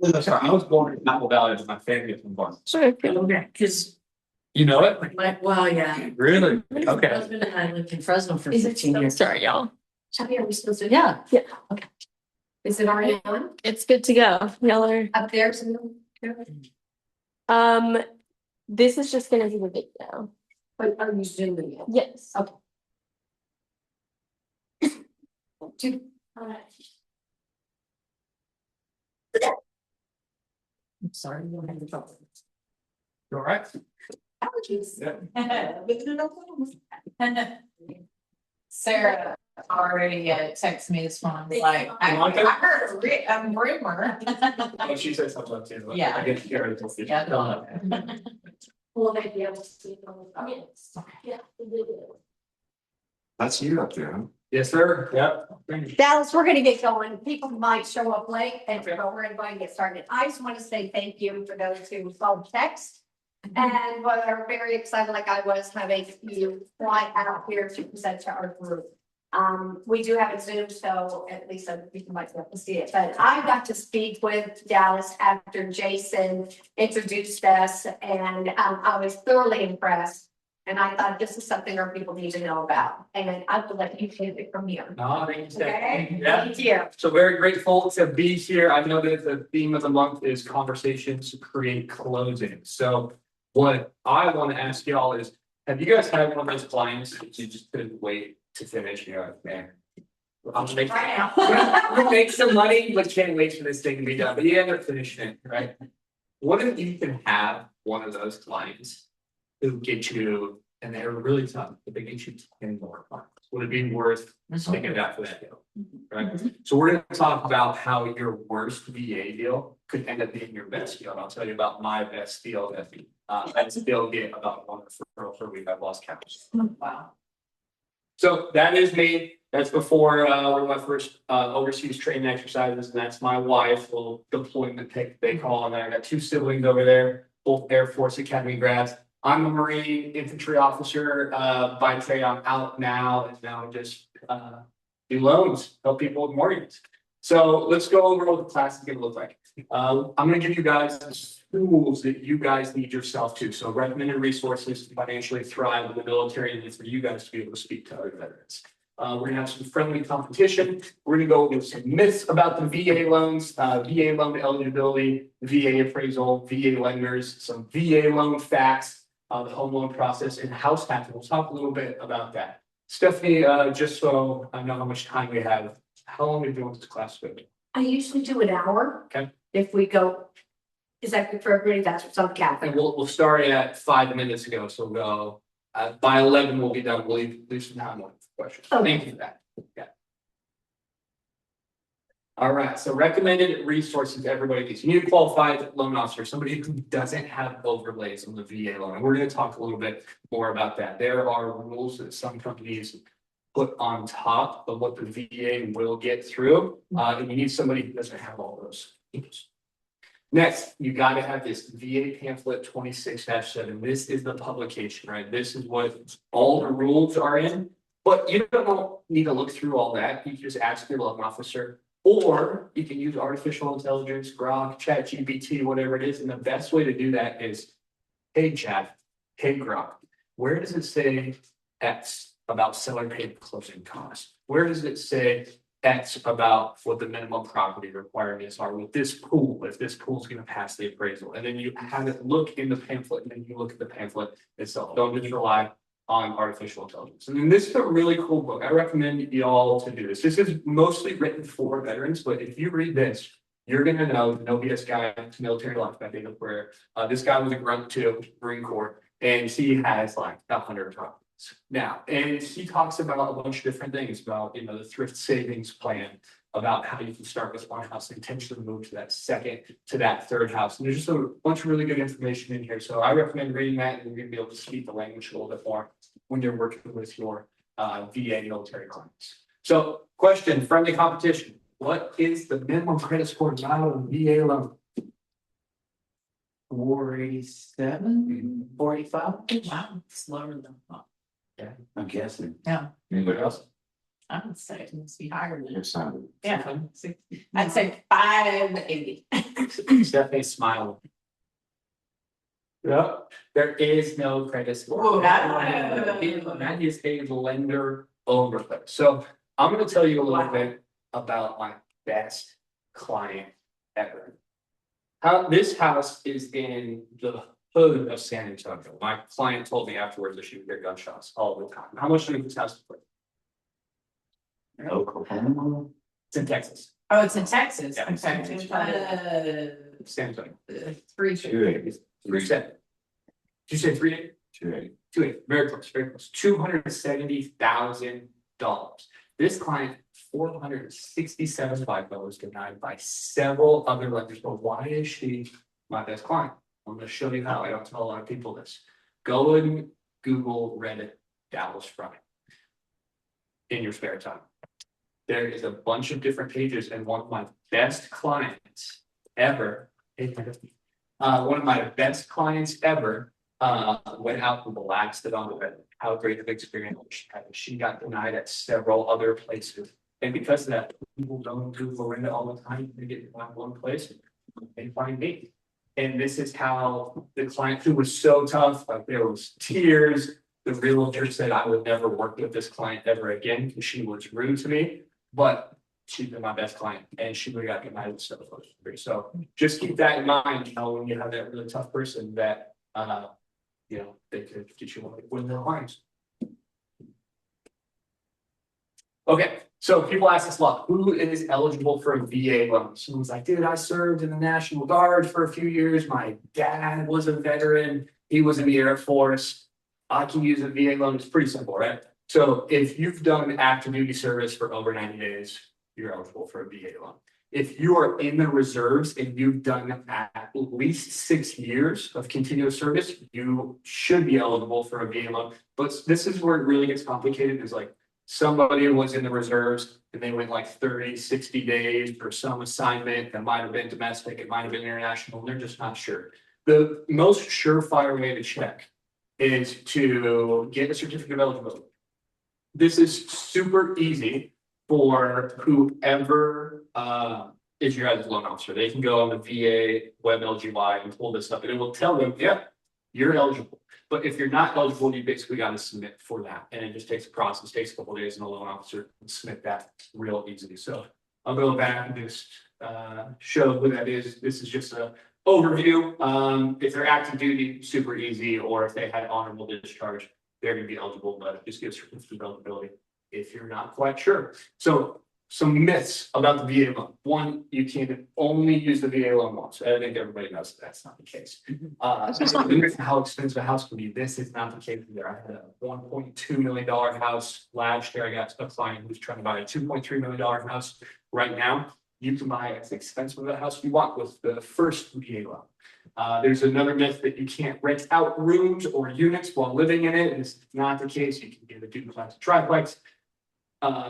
No, sorry, I was born in Apple Valley, but my family is from Barnes. Sure. Okay, because You know it? well, yeah. Really? My Okay. husband and I lived in Fresno for 15 years. Sorry, y'all. Are we supposed to? Yeah. Okay. Is it already on? It's good to go. Y'all are. Up there? This is just gonna be the video. But are you zooming it? Yes. Okay. Alright. I'm sorry, you don't have the phone. You all right? Allergies. Yeah. Sarah already texted me this morning, like, I heard a rumor. Oh, she said something like that. Yeah. I get to hear it until she- Yeah. Will they be able to see it on the? Yes. Yeah. they do. That's you up there, huh? Yes, sir. Yep. Dallas, we're gonna get going. People might show up late, but we're going to get started. I just want to say thank you for those who saw the text. And were very excited, like I was, having you fly out here to present to our group. We do have a Zoom, so at least some people might be able to see it, but I got to speak with Dallas after Jason introduced us, and I was thoroughly impressed. And I thought this is something our people need to know about, and I will let you take it from here. No, thank you, Steph. Okay? Yeah. Thank you. So very grateful to be here. I know that the theme of the month is conversations to create closing. So what I want to ask y'all is, have you guys had one of those clients that you just couldn't wait to finish? You're like, man, I'm gonna make, Right now. I'm gonna make some money, but can't wait for this thing to be done. But you end up finishing it, right? What if you can have one of those clients who get you, and they're really tough, but they get you 10 more clients? Would it be worth sticking it out for that deal? Right? So we're gonna talk about how your worst VA deal could end up being your best deal. And I'll tell you about my best deal that I still get about one referral per week. I've lost count. Wow. So that is me. That's before one of my first overseas training exercises, and that's my wife. Little deployment pick they call, and I got two siblings over there, both Air Force Academy grads. I'm a Marine infantry officer by trade. I'm out now, and now just do loans, help people with mortgages. So let's go over what the class is going to look like. I'm going to give you guys the tools that you guys need yourself to. So recommended resources to financially thrive in the military and for you guys to be able to speak to other veterans. We're going to have some friendly competition. We're going to go over some myths about the VA loans, VA loan eligibility, VA appraisal, VA lenders, some VA loan facts, the home loan process, and house tax. We'll talk a little bit about that. Stephanie, just so I know how much time we have, how long are you doing this class for? I usually do an hour. Okay. If we go, is that good for everybody? That's what's on the calendar. And we'll start at 5 minutes ago, so we'll go by 11 we'll be done. We'll leave some time for questions. Okay. Thank you for that. Yeah. All right, so recommended resources to everybody needs. You need a qualified loan officer, somebody who doesn't have overlays on the VA loan. And we're going to talk a little bit more about that. There are rules that some companies put on top of what the VA will get through, and you need somebody who doesn't have all those things. Next, you got to have this VA pamphlet 26-7. This is the publication, right? This is what all the rules are in, but you don't need to look through all that. You can just ask your loan officer, or you can use artificial intelligence, Grok, ChatGPT, whatever it is. And the best way to do that is, hey, Chat, hey, Grok, where does it say X about seller paid closing costs? Where does it say X about what the minimum property requirements are with this pool, if this pool is going to pass the appraisal? And then you have it look in the pamphlet, and then you look at the pamphlet itself. Don't just rely on artificial intelligence. And then this is a really cool book. I recommend you all to do this. This is mostly written for veterans, but if you read this, you're going to know the No BS Guide to Military Life by David Ware. This guy was a grunt too, Marine Corps, and he has like 100 properties now. And he talks about a bunch of different things about, the thrift savings plan, about how you can start with one house and potentially move to that second, to that third house. And there's just a bunch of really good information in here. So I recommend reading that, and you're going to be able to speak the language a little bit more when you're working with your VA military clients. So question, friendly competition. What is the minimum credit score now on VA loan? 47, 45. Wow, it's lower than that. I'm guessing. Yeah. Anybody else? I would say it must be higher than It's not. yeah. I'd say 580. Stephanie smiling. Yep, there is no credit score. Whoa. That is a lender overlay. So I'm gonna tell you a little bit about my best client ever. How this house is in the hood of San Antonio. My client told me afterwards that she would hear gunshots all the time. How much do you think this house is worth? Oklahoma. It's in Texas, Oh, it's in Texas. Yeah. I'm sorry. San Antonio. 380. 280. 370. Did you say 380? 280. 280, very close, very close. $270,000. This client, $467 was denied by several other lenders. But why is she my best client? I'm gonna show you how. I don't tell a lot of people this. Go and Google Reddit Dallas Frye in your spare time. There is a bunch of different pages, and one of my best clients ever, one of my best clients ever, went out and blasted on the Reddit how great of an experience she had. She got denied at several other places. And because of that, people don't Google Reddit all the time. They get denied one place, they find me. And this is how the client who was so tough, like there was tears. The realtor said I would never work with this client ever again because she was rude to me. But she's been my best client and she would have got denied with several others. So just keep that in mind, you know, when you have that really tough person that you know, they could get you one of their clients. Okay, so people ask us a lot, who is eligible for a VA loan? Someone's like, dude, I served in the National Guard for a few years. My dad was a veteran. He was in the Air Force. I can use a VA loan. It's pretty simple, right? So if you've done active duty service for over 90 days, you're eligible for a VA loan. If you are in the reserves and you've done at least 6 years of continuous service, you should be eligible for a VA loan. But this is where it really gets complicated, is like somebody was in the reserves and they went like 30, 60 days for some assignment that might have been domestic, it might have been international, and they're just not sure. The most surefire way to check is to get a certificate of eligibility. This is super easy for whoever is your guys' loan officer. They can go on the VA web LGY and pull this up and it will tell them, yeah, you're eligible. But if you're not eligible, you basically got to submit for that. And it just takes a process, takes a couple of days, and the loan officer can submit that real easily. So I'll go back and just show who that is. This is just a overview. If they're active duty, super easy, or if they had honorable discharge, they're going to be eligible, but it just gives certificate of eligibility if you're not quite sure. So some myths about the VA loan. One, you can only use the VA loan once. I think everybody knows that's not the case. How expensive a house can be. This is not the case either. I had a $1.2 million house last year. I got a client who's trying to buy a $2.3 million house right now. You can buy as expensive of a house you want with the first VA loan. There's another myth that you can't rent out rooms or units while living in it. This is not the case. You can get a duplex, triplex.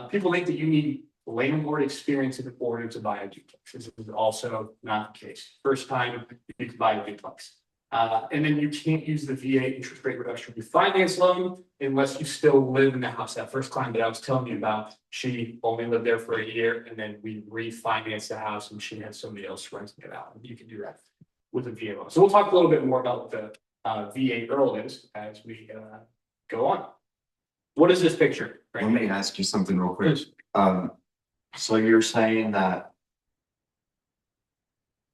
People think that you need landlord experience in order to buy a duplex. This is also not the case. First time you can buy a duplex. And then you can't use the VA interest rate reduction refinance loan unless you still live in the house. That first client that I was telling you about, she only lived there for a year and then we refinanced the house and she had somebody else renting it out. You can do that with a VA loan. So we'll talk a little bit more about what the VA EARL is as we go on. What is this picture? Let me ask you something real quick. So you're saying that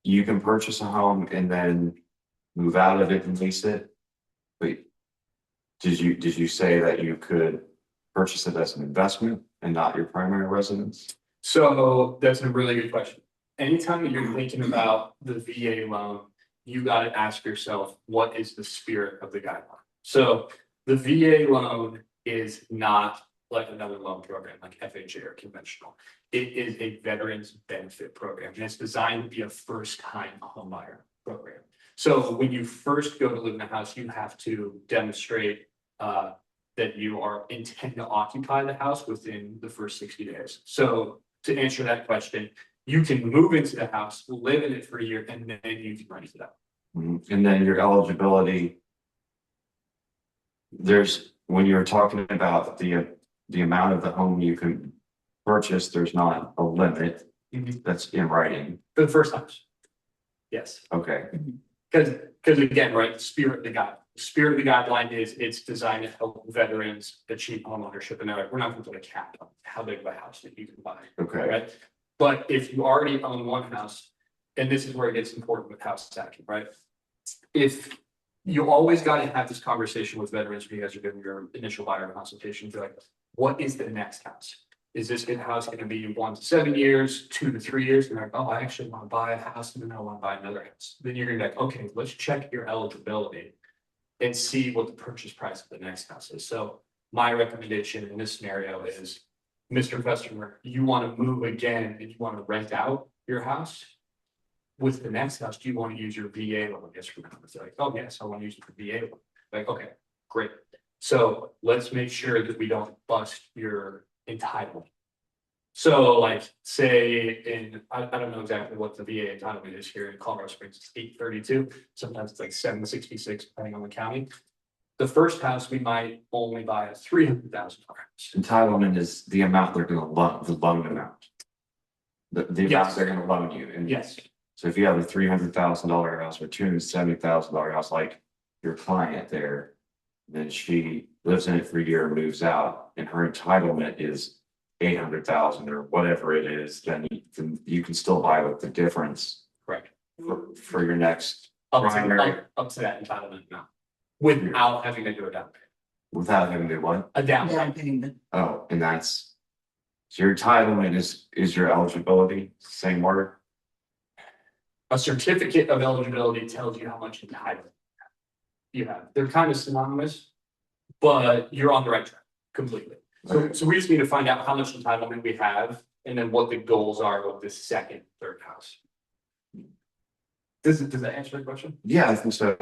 you can purchase a home and then move out of it and lease it? Wait, did you say that you could purchase it as an investment and not your primary residence? So that's a really good question. Anytime that you're thinking about the VA loan, you got to ask yourself, what is the spirit of the guideline? So the VA loan is not like another loan program like FHA or conventional. It is a veterans benefit program and it's designed to be a first-time homebuyer program. So when you first go to live in a house, you have to demonstrate that you are intend to occupy the house within the first 60 days. So to answer that question, you can move into the house, live in it for a year, and then you can rent it out. And then your eligibility, when you're talking about the amount of the home you can purchase, there's not a limit Mhm. that's in writing. For the first house. Yes, Okay, because again, right, spirit of the guideline is it's designed to help veterans achieve homeownership, and we're not going to put a cap on how big of a house that you can buy. okay. Right? But if you already own one house, and this is where it gets important with house stacking, right? If you always got to have this conversation with veterans when you guys are doing your initial buyer consultation, be like, what is the next house? Is this house going to be 1 to 7 years, 2 to 3 years? And they're like, oh, I actually want to buy a house and then I want to buy another house. Then you're going to be like, okay, let's check your eligibility and see what the purchase price of the next house is. So my recommendation in this scenario is, Mr. Customer, you want to move again and you want to rent out your house. With the next house, do you want to use your VA loan? Yes, for it's like, oh, yes, I want to use the VA loan. Like, okay, great. So let's make sure that we don't bust your entitlement. So like, say I don't know exactly what the VA entitlement is here in Colorado Springs, it's 832. Sometimes it's like 766, depending on the county. The first house, we might only buy a $300,000 house. Entitlement is the amount they're gonna loan, the loan amount. The amount Yes. they're gonna loan you, and Yes, so if you have a $300,000 house or $270,000 house, like your client there. Then she lives in it for a year and moves out, and her entitlement is 800,000 or whatever it is, then you can still buy with the difference correct. for your next Up to, primary, up to that entitlement amount. Without having to do a down payment. without having to what? A down payment. Oh, and that's. So your entitlement is your eligibility, same word? A certificate of eligibility tells you how much entitlement you have. They're kind of synonymous, but you're on the right track completely. So we just need to find out how much entitlement we have and then what the goals are with this second, third house. Does that answer the question? Yeah, I think so.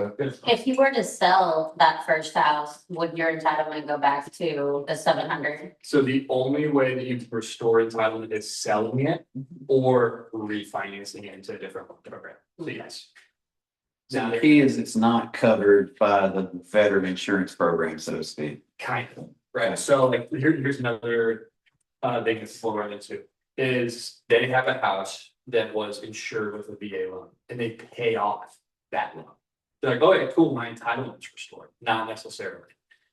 If you were to sell that first house, would your entitlement go back to the 700? So the only way that you can restore entitlement is selling it or refinancing it into a different loan program. So yes. So the key is it's not covered by the veteran insurance program, so to speak. Kind of, right? So like here's another thing that people run into is they have a house that was insured with a VA loan and they pay off that loan. They're like, oh yeah, cool, my entitlement's restored. Not necessarily.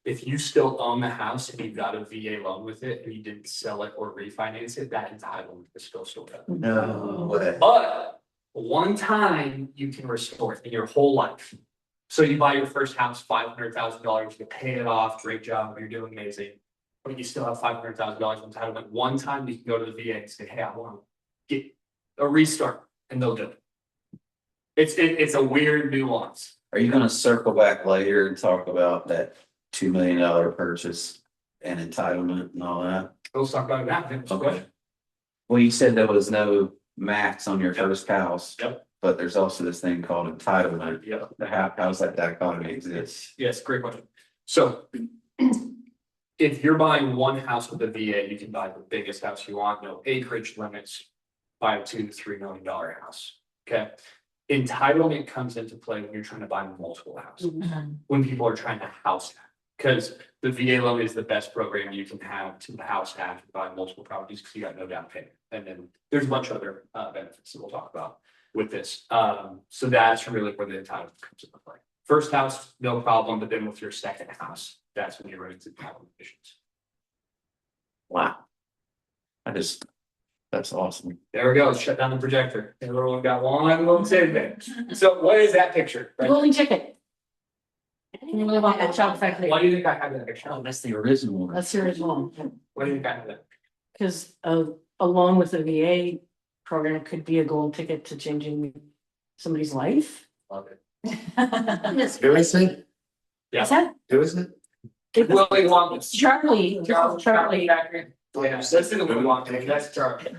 If you still own the house and you've got a VA loan with it and you didn't sell it or refinance it, that entitlement is still there. No way. But one time you can restore it in your whole life. So you buy your first house, $500,000, you pay it off, great job, you're doing amazing. But you still have $500,000 entitlement. One time you can go to the VA and say, hey, I want to get a restart, and they'll do it. It's a weird nuance. Are you gonna circle back later and talk about that $2 million purchase and entitlement and all that? We'll talk about that. Then. Okay. Well, you said there was no max on your first house. Yep. But there's also this thing called entitlement. Yeah. How's that dichotomy exist? Yes, great question. So if you're buying one house with a VA, you can buy the biggest house you want, no acreage limits, buy a $2 to $3 million house. Okay. Entitlement comes into play when you're trying to buy multiple houses, when people are trying to house that. Because the VA loan is the best program you can have to house that and buy multiple properties because you got no down payment. And then there's a bunch of other benefits that we'll talk about with this. So that's really where the entitlement comes into play. First house, no problem, but then with your second house, that's when you run into entitlement issues. Wow. That's awesome. There we go. Shut down the projector. Everyone got one little tidbit. So what is that picture? Right? Golden ticket. Can you live on that shop factory? Why do you think I have that picture? Oh, that's the original one. That's the original. Why do you think I have that? Because along with the VA program could be a golden ticket to changing somebody's life. Love it. Who is it? Yeah. Is that? Who is it? Willy Wonka. Charlie. Charlie. Yeah, that's in the Willy Wonka. That's Charlie.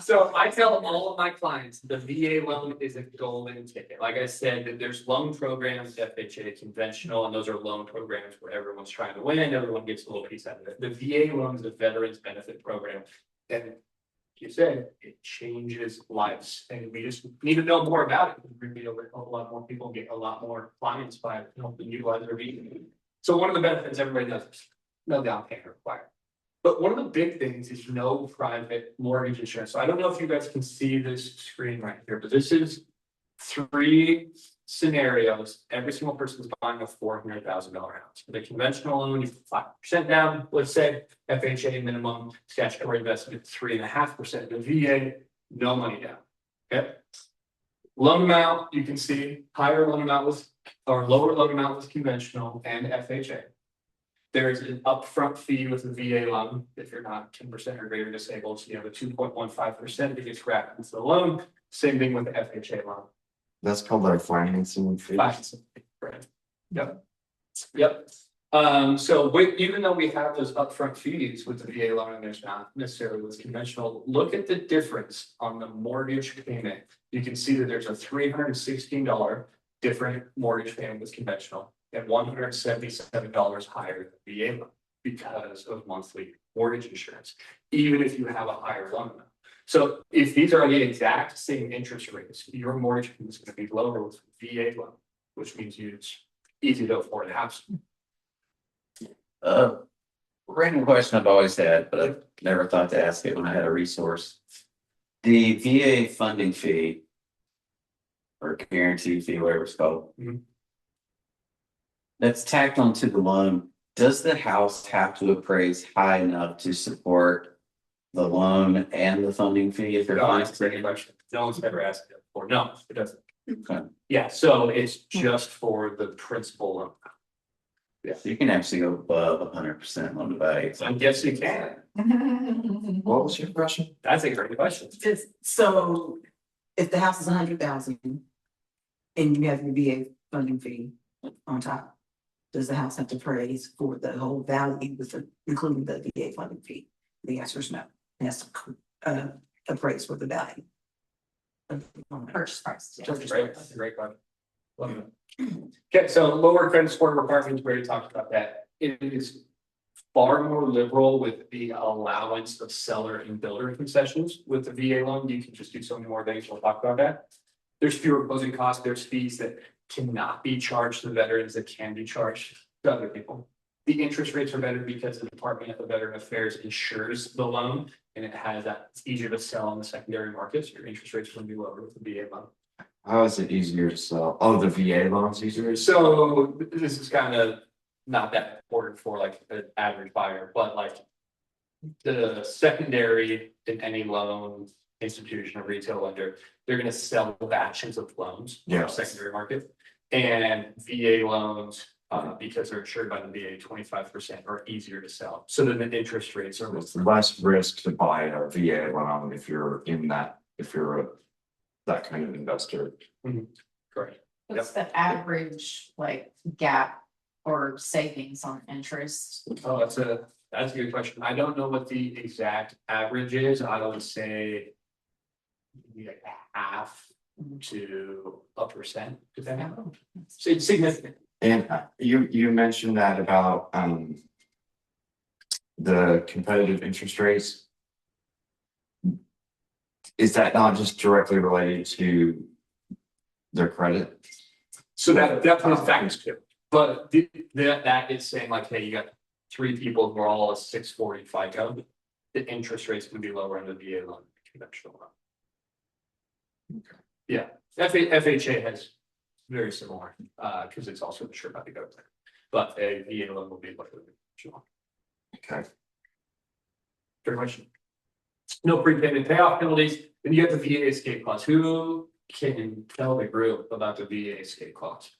So I tell all of my clients, the VA loan is a golden ticket. Like I said, that there's loan programs, FHA conventional, and those are loan programs where everyone's trying to win, everyone gets a little piece out of it. The VA loan is a veterans benefit program. And like you said, it changes lives. And we just need to know more about it. We're gonna be able to help a lot more people get a lot more clients by helping utilize their VA. So one of the benefits everybody does, no down payment required. But one of the big things is no private mortgage insurance. So I don't know if you guys can see this screen right here, but this is 3 scenarios. Every single person's buying a $400,000 house. The conventional loan, you put 5% down, let's say FHA minimum statutory investment 3.5%. The VA, no money down. Okay. Loan amount, you can see higher loan amount was, or lower loan amount was conventional and FHA. There is an upfront fee with the VA loan if you're not 10% or greater disabled. So you have a 2.15% that gets wrapped into the loan. Same thing with the FHA loan. That's called our financing fee. Right. Yep. Yep. So even though we have those upfront fees with the VA loan, and there's not necessarily with conventional, look at the difference on the mortgage payment. You can see that there's a $316 different mortgage payment with conventional and $177 higher than VA loan because of monthly mortgage insurance, even if you have a higher loan amount. So if these are the exact same interest rates, your mortgage payment is going to be lower with VA loan, which means it's easy to afford a house. Random question I've always had, but I've never thought to ask it when I had a resource. The VA funding fee. Or guarantee fee, whatever it's called. Mhm. That's tacked onto the loan. Does the house have to appraise high enough to support the loan and the funding fee if they're No, financing? that's a great question. No one's ever asked it before. No, it doesn't. Okay. Yeah, so it's just for the principal loan. Yeah, you can actually go above 100% loan to value. So I guess you can. What was your question? That's a great question. So if the house is 100,000 and you have your VA funding fee on top, does the house have to appraise for the whole value with including the VA funding fee? The answer is no. It has to appraise for the value. Purchase price. Yeah. That's great. That's a great question. Love it. Okay, so lower credit score requirements, we already talked about that. It is far more liberal with the allowance of seller and builder concessions. With the VA loan, you can just do so many more things. We'll talk about that. There's fewer closing costs. There's fees that cannot be charged to the veterans that can be charged to other people. The interest rates are better because the Department of Veteran Affairs insures the loan and it has that, it's easier to sell on the secondary markets. Your interest rates are going to be lower with the VA loan. How is it easier to sell? Oh, the VA loan's easier. So this is kind of not that important for like an average buyer, but like the secondary in any loan institution or retail lender, they're going to sell batches of loans in Yeah. the secondary market. And VA loans, because they're insured by the VA, 25% are easier to sell. So then the interest rates are It's less risk to buy a VA loan if you're in that, if you're that kind of investor. correct. What's the average like gap or savings on interest? Oh, that's a good question. I don't know what the exact average is. I would say maybe like half to a percent, depending on. So it's significant. And you mentioned that about the competitive interest rates. Is that not just directly related to their credit? So that definitely factors too. But that is saying like, hey, you got 3 people who are all a 640 FICO. The interest rate's gonna be lower under the VA loan than conventional loan. Okay. Yeah, FHA has very similar, because it's also insured by the government. But a VA loan will be lower than conventional. Okay. Fair question. No prepayment payoff penalties, then you have the VA escape clause. Who can tell the group about the VA escape clause?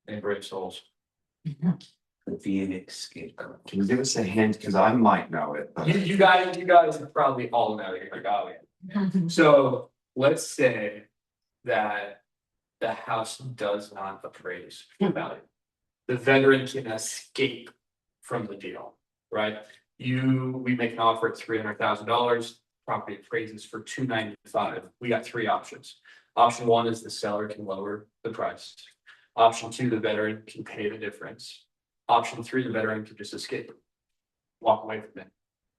Any brave souls? The VA escape code. Can you give us a hint? Because I might know it. But You guys probably all know it, like, oh yeah. So let's say that the house does not appraise for value. The veteran can escape from the deal, right? We make an offer at $300,000, property appraises for $295,000. We got 3 options. Option 1 is the seller can lower the price. Option 2, the veteran can pay the difference. Option 3, the veteran can just escape, walk away from it.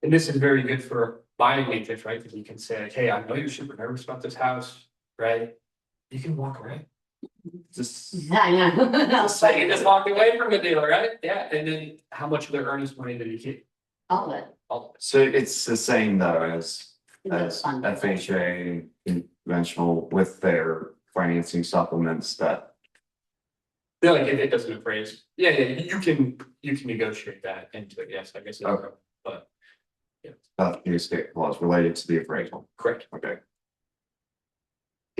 And this is very good for buying agents, right? Because you can say, hey, I know you're super nervous about this house, right? You can walk away. Just, I know. So you just walked away from a deal, right? Yeah, and then how much of their earnest money did he keep? All of it. All so it's the same though as That's fun. FHA conventional with their financing supplements that. They're like, if it doesn't appraise, yeah, you can negotiate that into it, yes, I guess. Okay. But, The escape clause related to the appraisal. correct, Okay.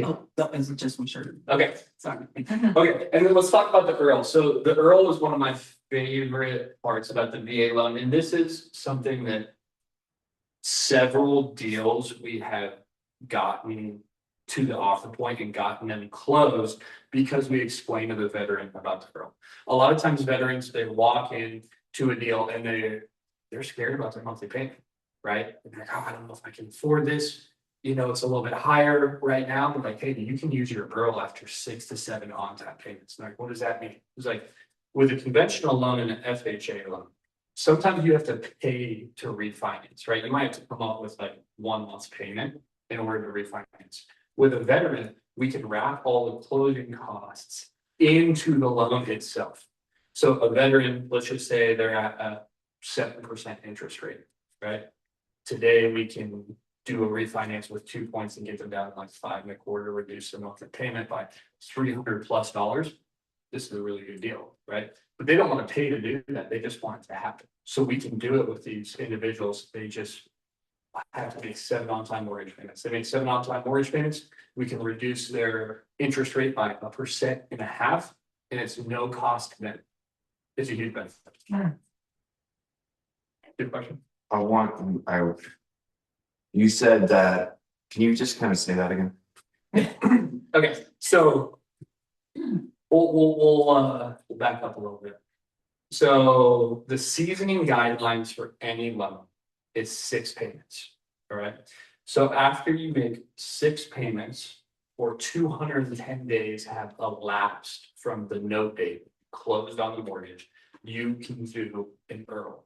Oh, that was just one sure. okay, Sorry. okay, and then let's talk about the Earl. So the Earl is one of my favorite parts about the VA loan, and this is something that several deals we have gotten to the offer point and gotten them closed because we explain to the veteran about the Earl. A lot of times veterans, they walk in to a deal and they're scared about their monthly payment, right? And they're like, oh, I don't know if I can afford this. You know, it's a little bit higher right now, but like, hey, you can use your Earl after 6 to 7 on-time payments. And like, what does that mean? It's like, with a conventional loan and an FHA loan, sometimes you have to pay to refinance, right? You might have to come up with like 1 month's payment in order to refinance. With a veteran, we can wrap all the closing costs into the loan itself. So a veteran, let's just say they're at a 7% interest rate, right? Today, we can do a refinance with 2 points and get them down to like 5.25, reduce their monthly payment by $300+. This is a really good deal, right? But they don't want to pay to do that. They just want it to happen. So we can do it with these individuals. They just have to make 7 on-time mortgage payments. They make 7 on-time mortgage payments. We can reduce their interest rate by 1.5%, and it's no cost to them. It's a huge benefit. Good question. You said that, can you just kind of say that again? Okay, so we'll back up a little bit. So the seasoning guidelines for any loan is 6 payments, all right? So after you make 6 payments or 210 days have elapsed from the note date closed on the mortgage, you can do an Earl,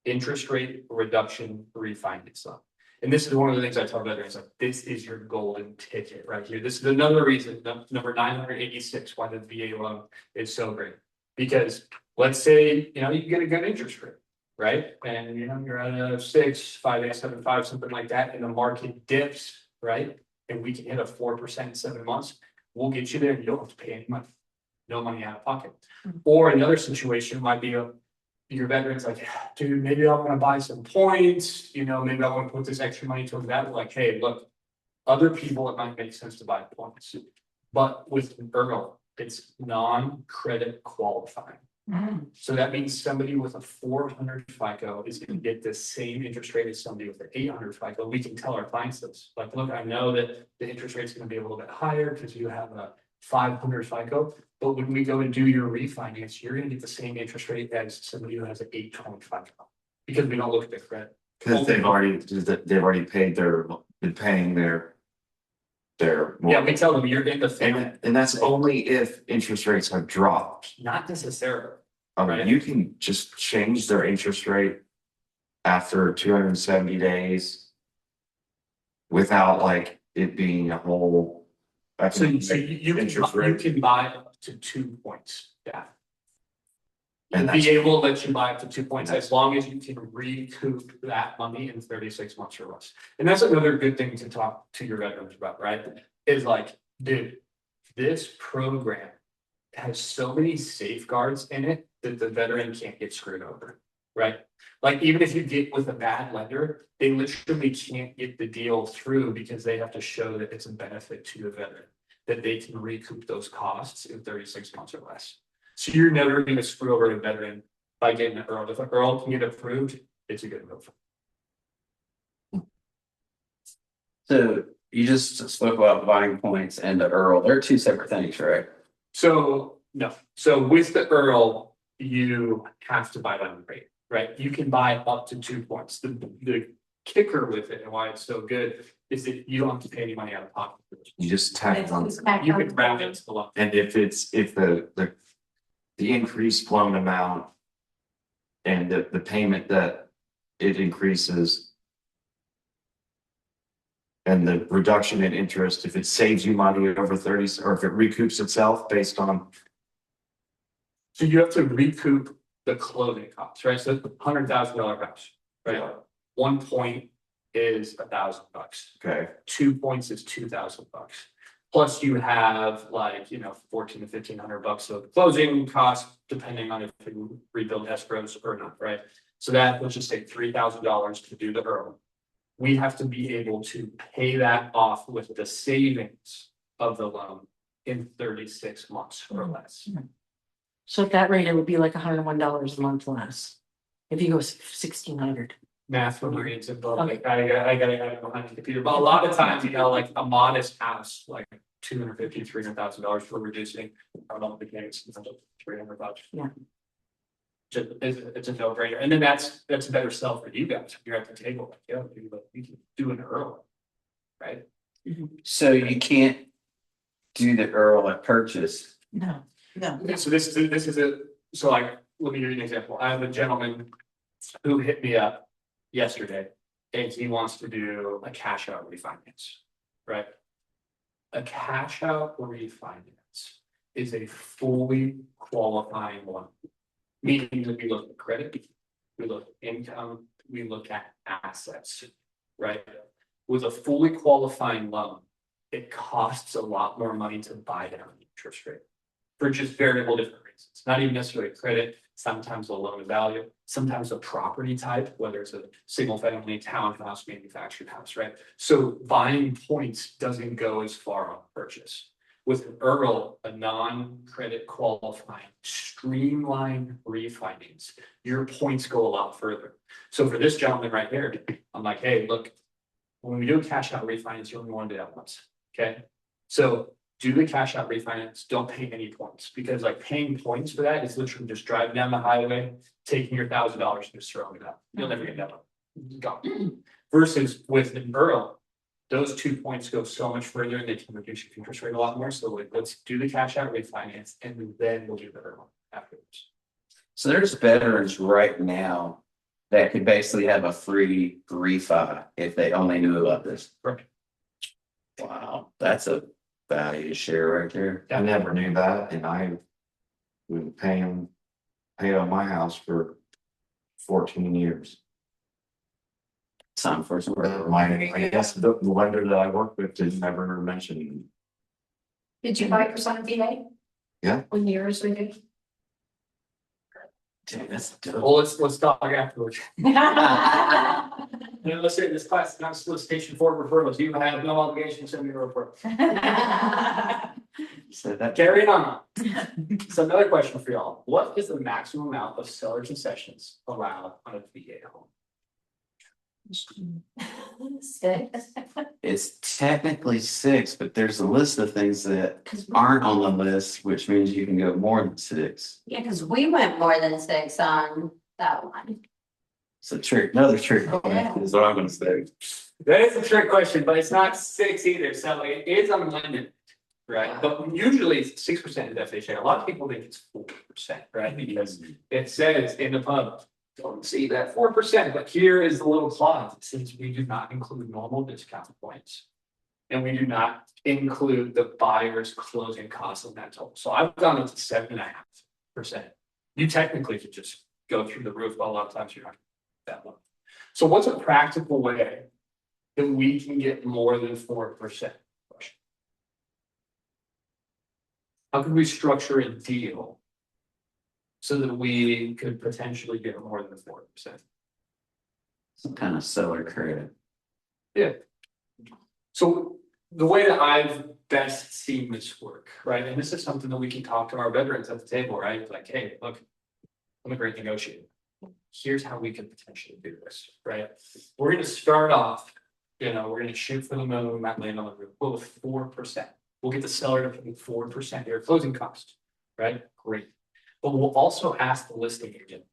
interest rate reduction refinance loan. And this is one of the things I tell veterans, like, this is your golden ticket right here. This is another reason, number 986, why the VA loan is so great. Because let's say, you get a good interest rate, right? And you're at a 6, 5, 8, 7, 5, something like that, and the market dips, right? And we can hit a 4% in 7 months. We'll get you there and you don't have to pay any money. No money out of pocket. Or another situation might be your veteran's like, dude, maybe I want to buy some points, maybe I want to put this extra money towards that. We're like, hey, look, other people, it might make sense to buy points. But with Earl, it's non-credit qualifying. So that means somebody with a 400 FICO is going to get the same interest rate as somebody with an 800 FICO. We can tell our clients this. Like, look, I know that the interest rate is going to be a little bit higher because you have a 500 FICO. But when we go and do your refinance, you're going to get the same interest rate as somebody who has an 820 FICO, because we don't look at the credit. Because they've already paid been paying their. Yeah, we tell them you're in the family. And that's only if interest rates have dropped. Not necessarily. I mean, Right. you can just change their interest rate after 270 days. Without like it being a whole. So you interest rate. can buy up to 2 points. Yeah. And And VA will let you buy up to 2 points as long as you can recoup that money in 36 months or less. And that's another good thing to talk to your veterans about, right? Is like, dude, this program has so many safeguards in it that the veteran can't get screwed over, right? Like, even if you get with a bad lender, they literally can't get the deal through because they have to show that it's a benefit to the veteran, that they can recoup those costs in 36 months or less. So you're never going to screw over a veteran by getting an Earl. If an Earl can get approved, it's a good move. So you just spoke about buying points and the Earl. They're 2 separate things, right? So no. So with the Earl, you have to buy it on the rate, right? You can buy up to 2 points. The kicker with it and why it's so good is that you don't have to pay any money out of pocket. You just tack on. You can round it to the loan. And if the increased loan amount. And the payment that it increases. And the reduction in interest, if it saves you money over 30, or if it recoups itself based on, So you have to recoup the closing costs, right? So $100,000 house, right? Yeah. 1 point is $1,000. okay, 2 points is $2,000. Plus you have like, $1,400 to $1,500 of closing costs, depending on if you rebuild escrows or not, right? So that, let's just say $3,000 to do the early. We have to be able to pay that off with the savings of the loan in 36 months or less. So at that rate, it would be like $101 a month less. If you go 1,600. Math for my kids involved, like I gotta have it behind the computer, but a lot of times, like a modest house, like $250,000, $300,000 for reducing our monthly payments, $300. Yeah. It's a no brainer, and then that's a better sell for you guys, you're at the table, like, we can do an early. Right? So you can't do the Earl at purchase. No. No, Okay, so this is so like, let me give you an example. I have a gentleman who hit me up yesterday and he wants to do a cash out refinance, right? A cash out refinance is a fully qualifying one. Meaning that we look at credit, we look at income, we look at assets, right? With a fully qualifying loan, it costs a lot more money to buy down the interest rate. For just variable different reasons, not even necessarily credit, sometimes a loan value, sometimes a property type, whether it's a single family, townhouse, manufactured house, right? So buying points doesn't go as far on purchase. With an Earl, a non-credit qualifying, streamlined refinance, your points go a lot further. So for this gentleman right here, I'm like, hey, look, when we do a cash out refinance, you only want to do that once, okay? So do the cash out refinance, don't pay any points, because like paying points for that is literally just driving down the highway, taking your $1,000 and just throwing it out. You'll never get that one. Gone. Versus with an Earl, those 2 points go so much further and they can reduce your interest rate a lot more. So like, let's do the cash out refinance and then we'll do the Earl afterwards. So there's veterans right now that could basically have a free refi if they only knew about this. Right. Wow, that's a value to share right there. I never knew that, and I been paid on my house for 14 years. Time for some work. I guess the lender that I work with did never mention. Did you buy yours on a VA? Yeah. When yours renewed? Dude, that's dope. Well, let's talk afterwards. Let's say this class is not solicitation for referrals. You have no obligation to send me a referral. So that Carry on. So another question for y'all. What is the maximum amount of seller concessions allowed on a VA home? it's technically 6, but there's a list of things that aren't on the list, which means you can go more than 6. Yeah, because we went more than 6 on that one. It's a trick, another trick is what I'm gonna say. That is a trick question, but it's not 6 either. So it is unlimited, right? But usually it's 6% in definition. A lot of people think it's 4%, right? Because it says in the pub, don't see that 4%, but here is the little clause. It says we do not include normal discount points. And we do not include the buyer's closing costs in that total. So I've gone up to 7.5%. You technically could just go through the roof, but a lot of times you're not that low. So what's a practical way that we can get more than 4%? How can we structure a deal so that we could potentially get more than 4%? Some kind of seller credit. Yeah. So the way that I've best seen this work, right? And this is something that we can talk to our veterans at the table, right? Like, hey, look, I'm a great negotiator. Here's how we could potentially do this, right? We're going to start off, we're going to shoot for the moon, we might land on the roof. Well, with 4%, we'll get the seller to pay 4% of your closing cost, right? Great. But we'll also ask the listing agent,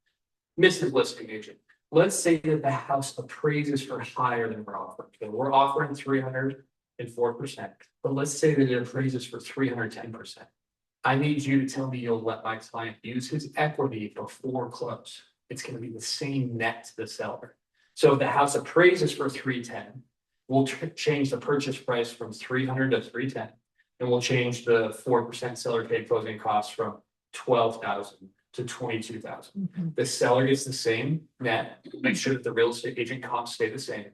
Mrs. Listing Agent, let's say that the house appraises for higher than we're offering. Okay, we're offering 304%, but let's say that it appraises for 310%. I need you to tell me you'll let my client use his equity before close. It's going to be the same net to the seller. So if the house appraises for 310 we'll change the purchase price from 300 to 310. And we'll change the 4% seller pay closing costs from 12,000 to 22,000. The seller gets the same net, make sure that the real estate agent costs stay the same.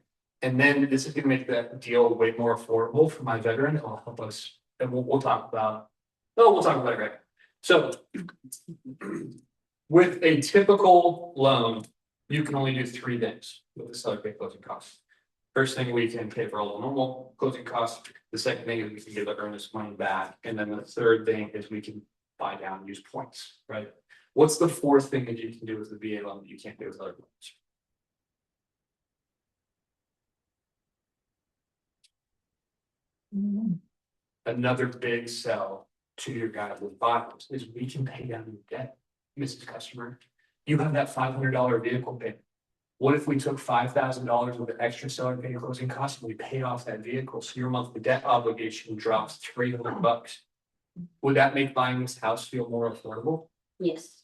And then this is gonna make that deal way more affordable for my veteran. It'll help us, and we'll talk about, we'll talk about it right. So with a typical loan, you can only do 3 things with the seller pay closing costs. First thing, we can pay for all the normal closing costs. The second thing is we can give the earnest money back. And then the third thing is we can buy down and use points, right? What's the fourth thing that you can do with the VA loan that you can't do with other loans? Another big sell to your guy with buyers is we can pay down your debt, Mrs. Customer. You have that $500 vehicle payment. What if we took $5,000 with an extra seller pay closing costs and we paid off that vehicle, so your monthly debt obligation drops $300? Would that make buying this house feel more affordable? Yes.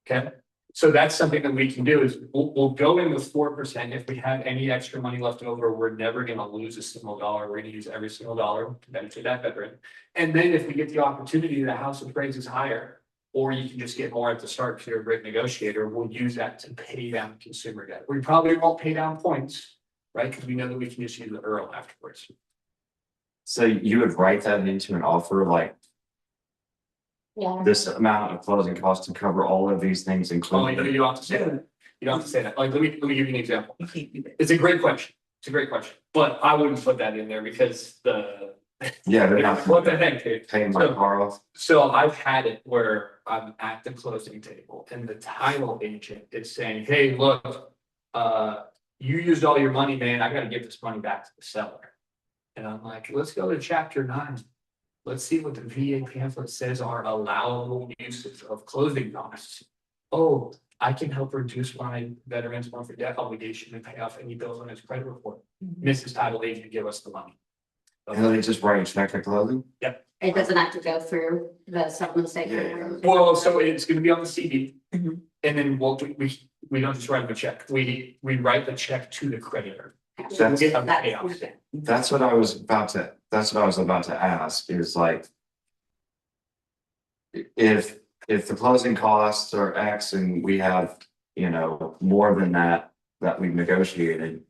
Okay, so that's something that we can do is we'll go in with 4%. If we have any extra money left over, we're never gonna lose a single dollar. We're gonna use every single dollar to benefit that veteran. And then if we get the opportunity, the house appraises higher, or you can just get more at the start because you're a great negotiator, we'll use that to pay down consumer debt. We probably won't pay down points, right? Because we know that we can just use the EARL afterwards. So you would write that into an offer, like Yeah. this amount of closing costs to cover all of these things, Oh, including. you don't have to say that. You don't have to say that. Like, let me give you an example. You can't do that. It's a great question. It's a great question, but I wouldn't put that in there because Yeah, they're not what the heck, dude? paying my car off. So I've had it where I'm at the closing table and the title agent is saying, hey, look, you used all your money, man. I gotta give this money back to the seller. And I'm like, let's go to chapter 9. Let's see what the VA pamphlet says are allowable uses of closing costs. Oh, I can help reduce my veteran's monthly debt obligation and pay off any bills on his credit report. Mrs. Title agent, give us the money. And then they just write a check at closing? It doesn't have to go through the settlement statement. Well, so it's gonna be on the CD. Mhm. And then we don't just write the check, we write the check to the creditor. That's- Get them payoff. That's what I was about to ask is like. If the closing costs are X and we have, more than that we've negotiated.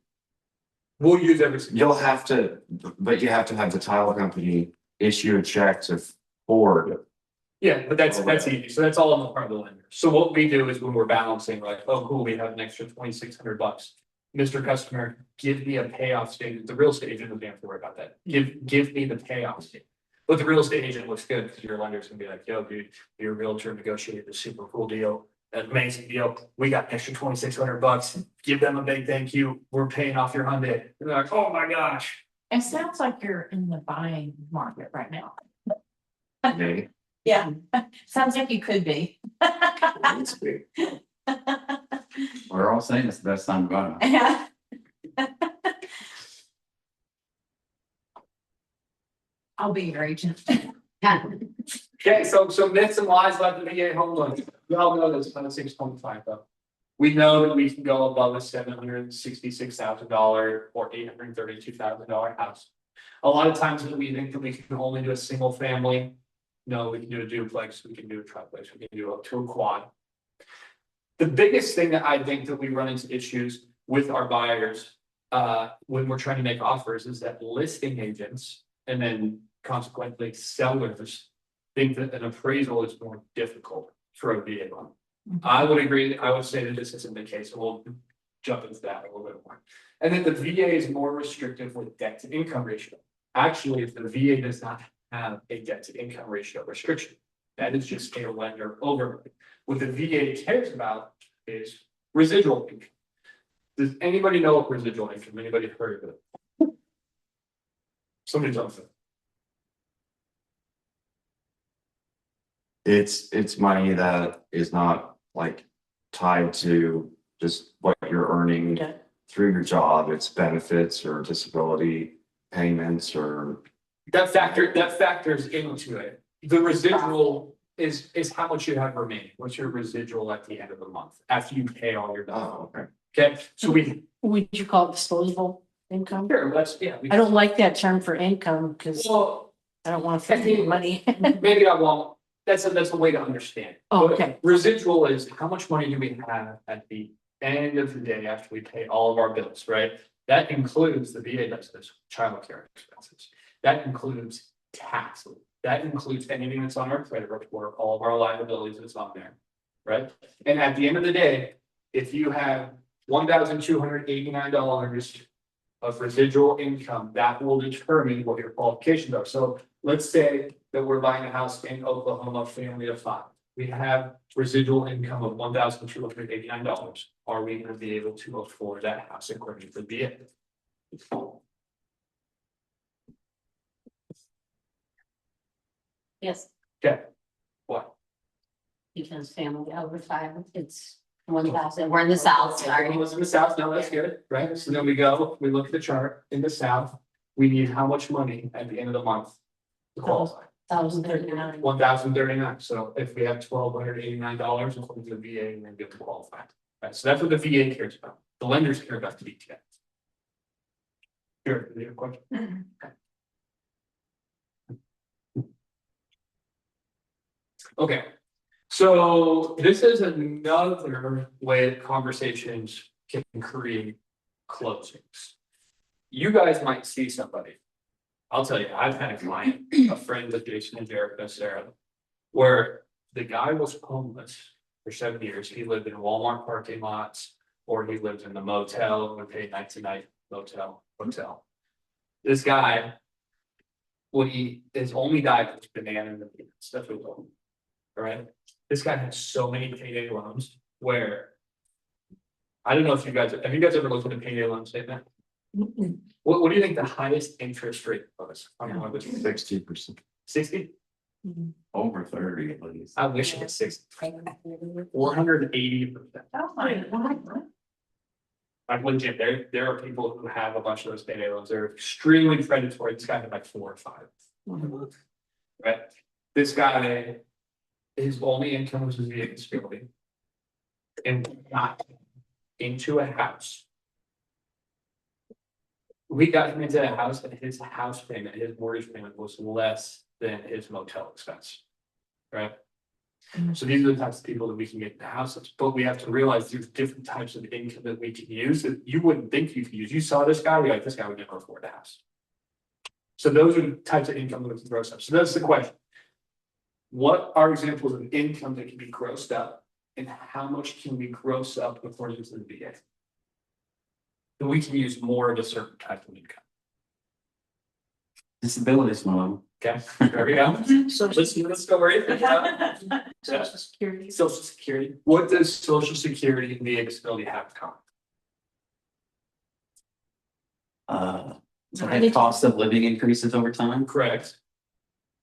We'll use every single. You'll have to, but you have to have the title company issue a check to Ford. Yeah, but that's easy. So that's all on the part of the lender. So what we do is when we're balancing, like, oh, cool, we have an extra $2,600. Mr. Customer, give me a payoff statement. The real estate agent doesn't have to worry about that. Give me the payoff statement. But the real estate agent looks good because your lender's gonna be like, yo, dude, your realtor negotiated a super cool deal, an amazing deal. We got an extra $2,600. Give them a big thank you. We're paying off your Hyundai. And they're like, oh my gosh. It sounds like you're in the buying market right now. Okay? Yeah, sounds like you could be. We're all saying it's the best time to buy. Yeah. I'll be your agent. Okay, so myths and lies about the VA home loan. We all know this about a 6.5 though. We know that we can go above a $766,000 or $832,000 house. A lot of times we think that we can only do a single family. No, we can do a duplex, we can do a triplex, we can do up to a quad. The biggest thing that I think that we run into issues with our buyers when we're trying to make offers is that listing agents and then consequently sellers think that an appraisal is more difficult for a VA loan. I would agree. I would say that this isn't the case. So we'll jump into that a little bit more. And then the VA is more restrictive with debt to income ratio. Actually, if the VA does not have a debt to income ratio restriction, that is just a lender overlay. What the VA cares about is residual income. Does anybody know what residual income? Anybody heard of it? Somebody tell us. It's money that is not like tied to just what you're earning Yeah. through your job. It's benefits or disability payments or. That factors into it. The residual is how much you have remaining. What's your residual at the end of the month after you pay all your bills? Oh, okay. Okay, so Would you call it disposable? income? Sure, let's, yeah. I don't like that term for income, because Well, I don't want to spend money. maybe I won't, that's a way to understand. Oh, But okay. Residual is how much money do we have at the end of the day after we pay all of our bills, right? That includes the VA does this, childcare expenses. That includes taxes. That includes anything that's on our credit report, all of our liabilities that's on there, right? And at the end of the day, if you have $1,289 of residual income, that will determine what your qualifications are. So let's say that we're buying a house in Oklahoma, family of 5. We have residual income of $1,289. Are we going to be able to afford that house according to the VA? Yes, Okay, what? because family over 5, it's 1,000, we're in the south, sorry. Everyone was in the south, no, that's good, right? So then we look at the chart in the south, we need how much money at the end of the month to qualify? 1,039. $1,039, so if we have $1,289 according to the VA, we're good to qualify. Right, so that's what the VA cares about, the lenders care about the DTA. Sure, you have a question? Okay, so this is another way that conversations can create closings. You guys might see somebody. I'll tell you, I've had a client, a friend of Jason and Jericho, Sarah, where the guy was homeless for 7 years. He lived in Walmart parking lots, or he lived in the motel and paid night to night hotel. This guy, when his only diet was banana and the peanuts, that's what he told me. Right? This guy had so many payday loans where I don't know if have you guys ever looked at a payday loan statement? What do you think the highest interest rate was? I don't know, 60%. 60? Over 30 at least. I wish it was 60. 480%. Oh my God. Like legit, there are people who have a bunch of those payday loans. They're extremely predatory. This guy had like 4 or 5. Right? This guy, his only income was his VA disability. And got into a house. We got him into a house and his house payment, his mortgage payment was less than his motel expense. Right? So these are the types of people that we can get into houses, but we have to realize there's different types of income that we can use that you wouldn't think you could use. You saw this guy, you're like, this guy would never afford a house. So those are the types of income that we can gross up. So that's the question. What are examples of income that can be grossed up, and how much can we gross up according to the VA? That we can use more of a certain type of income. Disability loan. Okay, there we go. So Listen to the story. Social Security. Social Security. What does Social Security and VA disability have in common? So the cost of living increases over time. Correct.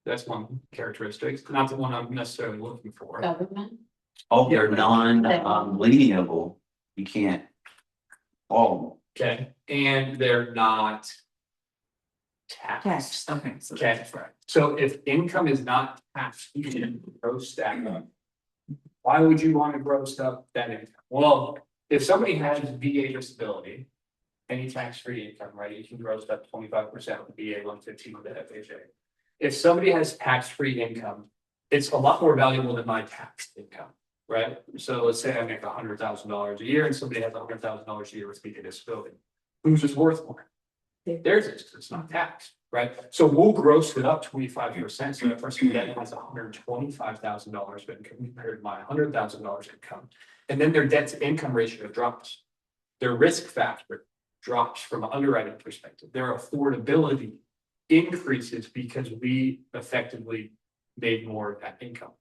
That's one characteristic, not the one I'm necessarily looking for. Government. Oh, they're non-lineable. You can't. Oh, Okay, and they're not taxed. Tax, okay. Okay, so if income is not taxed, you can gross that up. Why would you want to gross up that income? Well, if somebody has VA disability, any tax-free income, right, you can gross up 25% with VA 115 with the FHA. If somebody has tax-free income, it's a lot more valuable than my taxed income, right? So let's say I make $100,000 a year and somebody has $100,000 a year with VA disability. Whose is worth more? Theirs is, 'cause it's not taxed, right? So we'll gross it up 25%. So that person that has $125,000 of income compared to my $100,000 income. And then their debt to income ratio drops. Their risk factor drops from an underwriting perspective. Their affordability increases because we effectively made more of that income.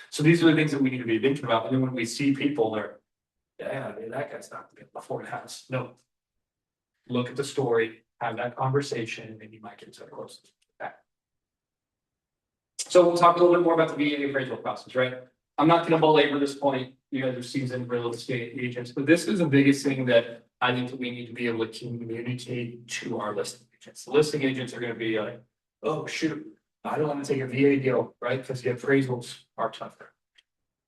So these are the things that we need to be thinking about. And then when we see people, they're, yeah, that guy's not gonna afford a house. No. Look at the story, have that conversation, and you might get so close to that. So we'll talk a little bit more about the VA appraisal process, right? I'm not gonna belabor this point. You guys are seasoned real estate agents, but this is the biggest thing that I think that we need to be able to communicate to our listing agents. The listing agents are gonna be like, oh, shoot, I don't want to take a VA deal, right? Because the appraisals are tougher.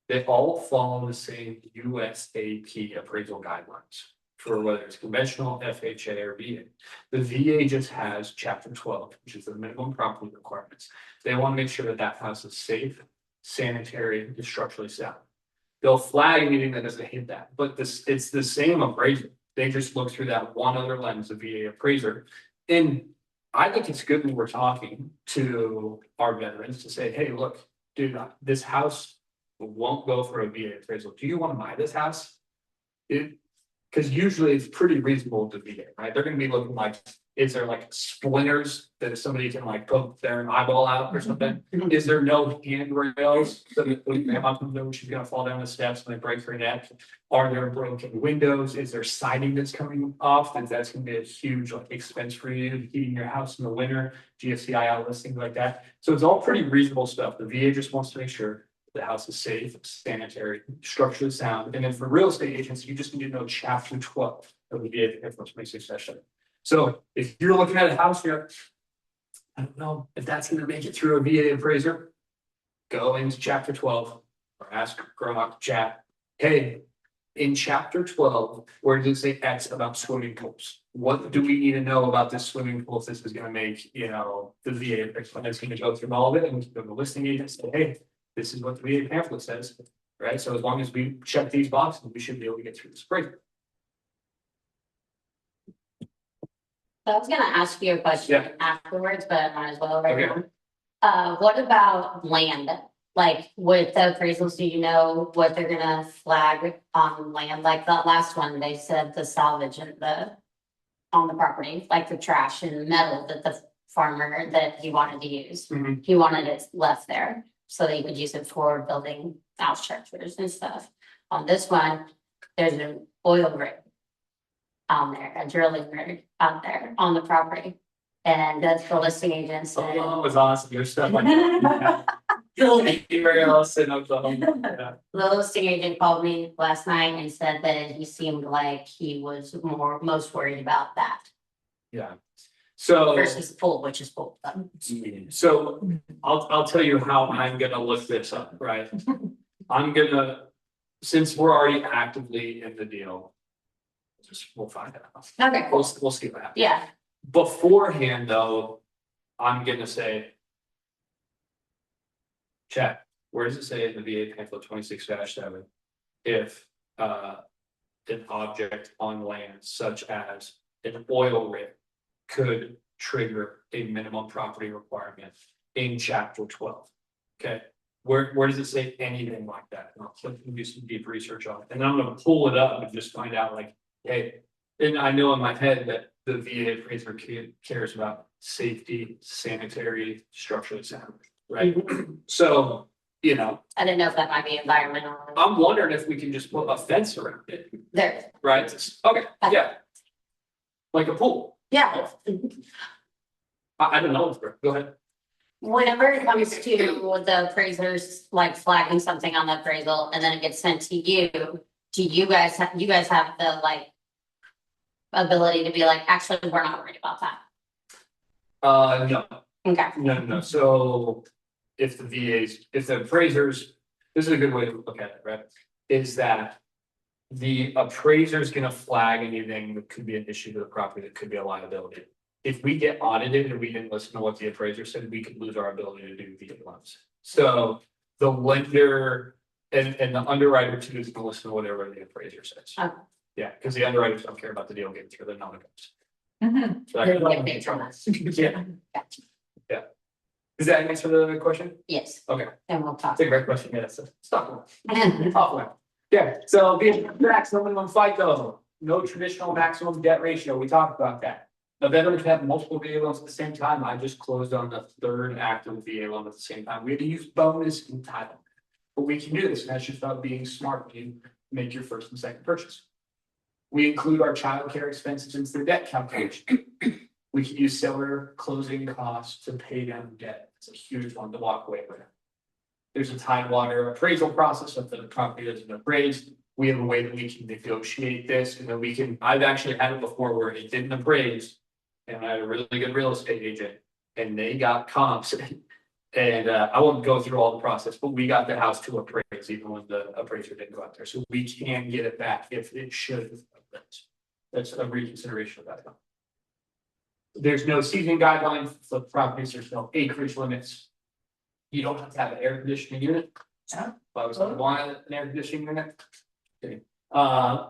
They all follow the same USAP appraisal guidelines for whether it's conventional, FHA or VA. The VA just has chapter 12, which is the minimum property requirements. They want to make sure that that house is safe, sanitary, and structurally sound. They'll flag anything that doesn't hit that, but it's the same appraisal. They just look through that one other lens, the VA appraiser. And I think it's good when we're talking to our veterans to say, hey, look, dude, this house won't go for a VA appraisal. Do you want to buy this house? Because usually it's pretty reasonable to VA, right? They're gonna be looking like, is there like splinters that somebody can like poke their eyeball out or something? Is there no handrails so that when grandma comes over, she's gonna fall down the steps and they break her neck? Are there broken windows? Is there siding that's coming off? And that's gonna be a huge like expense for you, heating your house in the winter, GFCI outlets, things like that. So it's all pretty reasonable stuff. The VA just wants to make sure the house is safe, sanitary, structurally sound. And then for real estate agents, you just need to know chapter 12 of the VA influence makes session. So if you're looking at a house here, I don't know if that's going to make it through a VA appraiser, go into chapter 12 or ask Grok chat. Hey, in chapter 12, where does it say X about swimming pools? What do we need to know about this swimming pool if this is going to make, the VA appraisal? And it's going to go through all of it and we can go to the listing agent and say, hey, this is what the VA pamphlet says, right? So as long as we check these boxes, we should be able to get through this appraisal. I was gonna ask you a question Yeah. afterwards, but I might as well right Okay. now. What about land? Like with the appraisals, do you know what they're gonna flag on land? Like the last one, they said the salvage and on the property, like the trash and metal that the farmer that he wanted to use. Mhm. He wanted it left there so that he could use it for building house structures and stuff. On this one, there's an oil rig on there, a drilling rig out there on the property. And that's the listing agents. Oh, it was awesome. There's stuff like that. Anywhere else in Oklahoma. Yeah. The listing agent called me last night and said that he seemed like he was most worried about that Yeah. So. versus pool, which is pool. So I'll tell you how I'm gonna look this up, right? I'm gonna, since we're already actively in the deal. We'll find out. Okay, We'll cool. see what happens. Yeah, Beforehand, though, I'm gonna say. Check, where does it say in the VA pamphlet 26-7? If an object on land such as an oil rig could trigger a minimum property requirement in chapter 12. Okay, where does it say anything like that? And I'll click and do some deep research on it, and then I'm gonna pull it up and just find out like, hey, and I know in my head that the VA appraiser cares about safety, sanitary, structurally sound, right? So, I didn't know if that might be environmental. I'm wondering if we can just put a fence around it, There, right? Okay, yeah. Like a pool. yeah. I don't know, go ahead. Whenever it comes to the appraisers like flagging something on the appraisal and then it gets sent to you, do you guys have the like ability to be like, actually, we're not worried about that? No, Okay, no, so if the appraisers, this is a good way to look at it, right? Is that the appraiser's gonna flag anything that could be an issue to the property, that could be a liability. If we get audited and we didn't listen to what the appraiser said, we could lose our ability to do VA loans. So the lender and the underwriter too is gonna listen to whatever the appraiser says. Okay. Yeah, because the underwriters don't care about the deal getting through, they're not. Mhm. So that They can- get paid from us. Yeah. Gotcha. Yeah. Does that answer the question? Yes. Okay. And we'll talk. It's a great question, yes. Stop. Offline. Yeah, so the maximum minimum FICO, no traditional maximum debt ratio, we talked about that. The veteran can have multiple VA loans at the same time. I just closed on the third active VA loan at the same time. We had to use bonus entitlement. But we can do this, and that's just about being smart when you make your first and second purchase. We include our childcare expenses into the debt calculation. We can use seller closing costs to pay down debt. It's a huge one to walk away with. There's a Tidewater appraisal process if the property doesn't appraise. We have a way that we can negotiate this, and then I've actually had it before where it didn't appraise. And I had a really good real estate agent and they got comps. And I won't go through all the process, but we got the house to appraise even when the appraiser didn't go out there. So we can get it back if it should appraise. That's a reconsideration of that. There's no seating guidelines for properties, there's no acreage limits. You don't have to have an air conditioning unit. Yeah. If I was to want an air conditioning unit. Okay.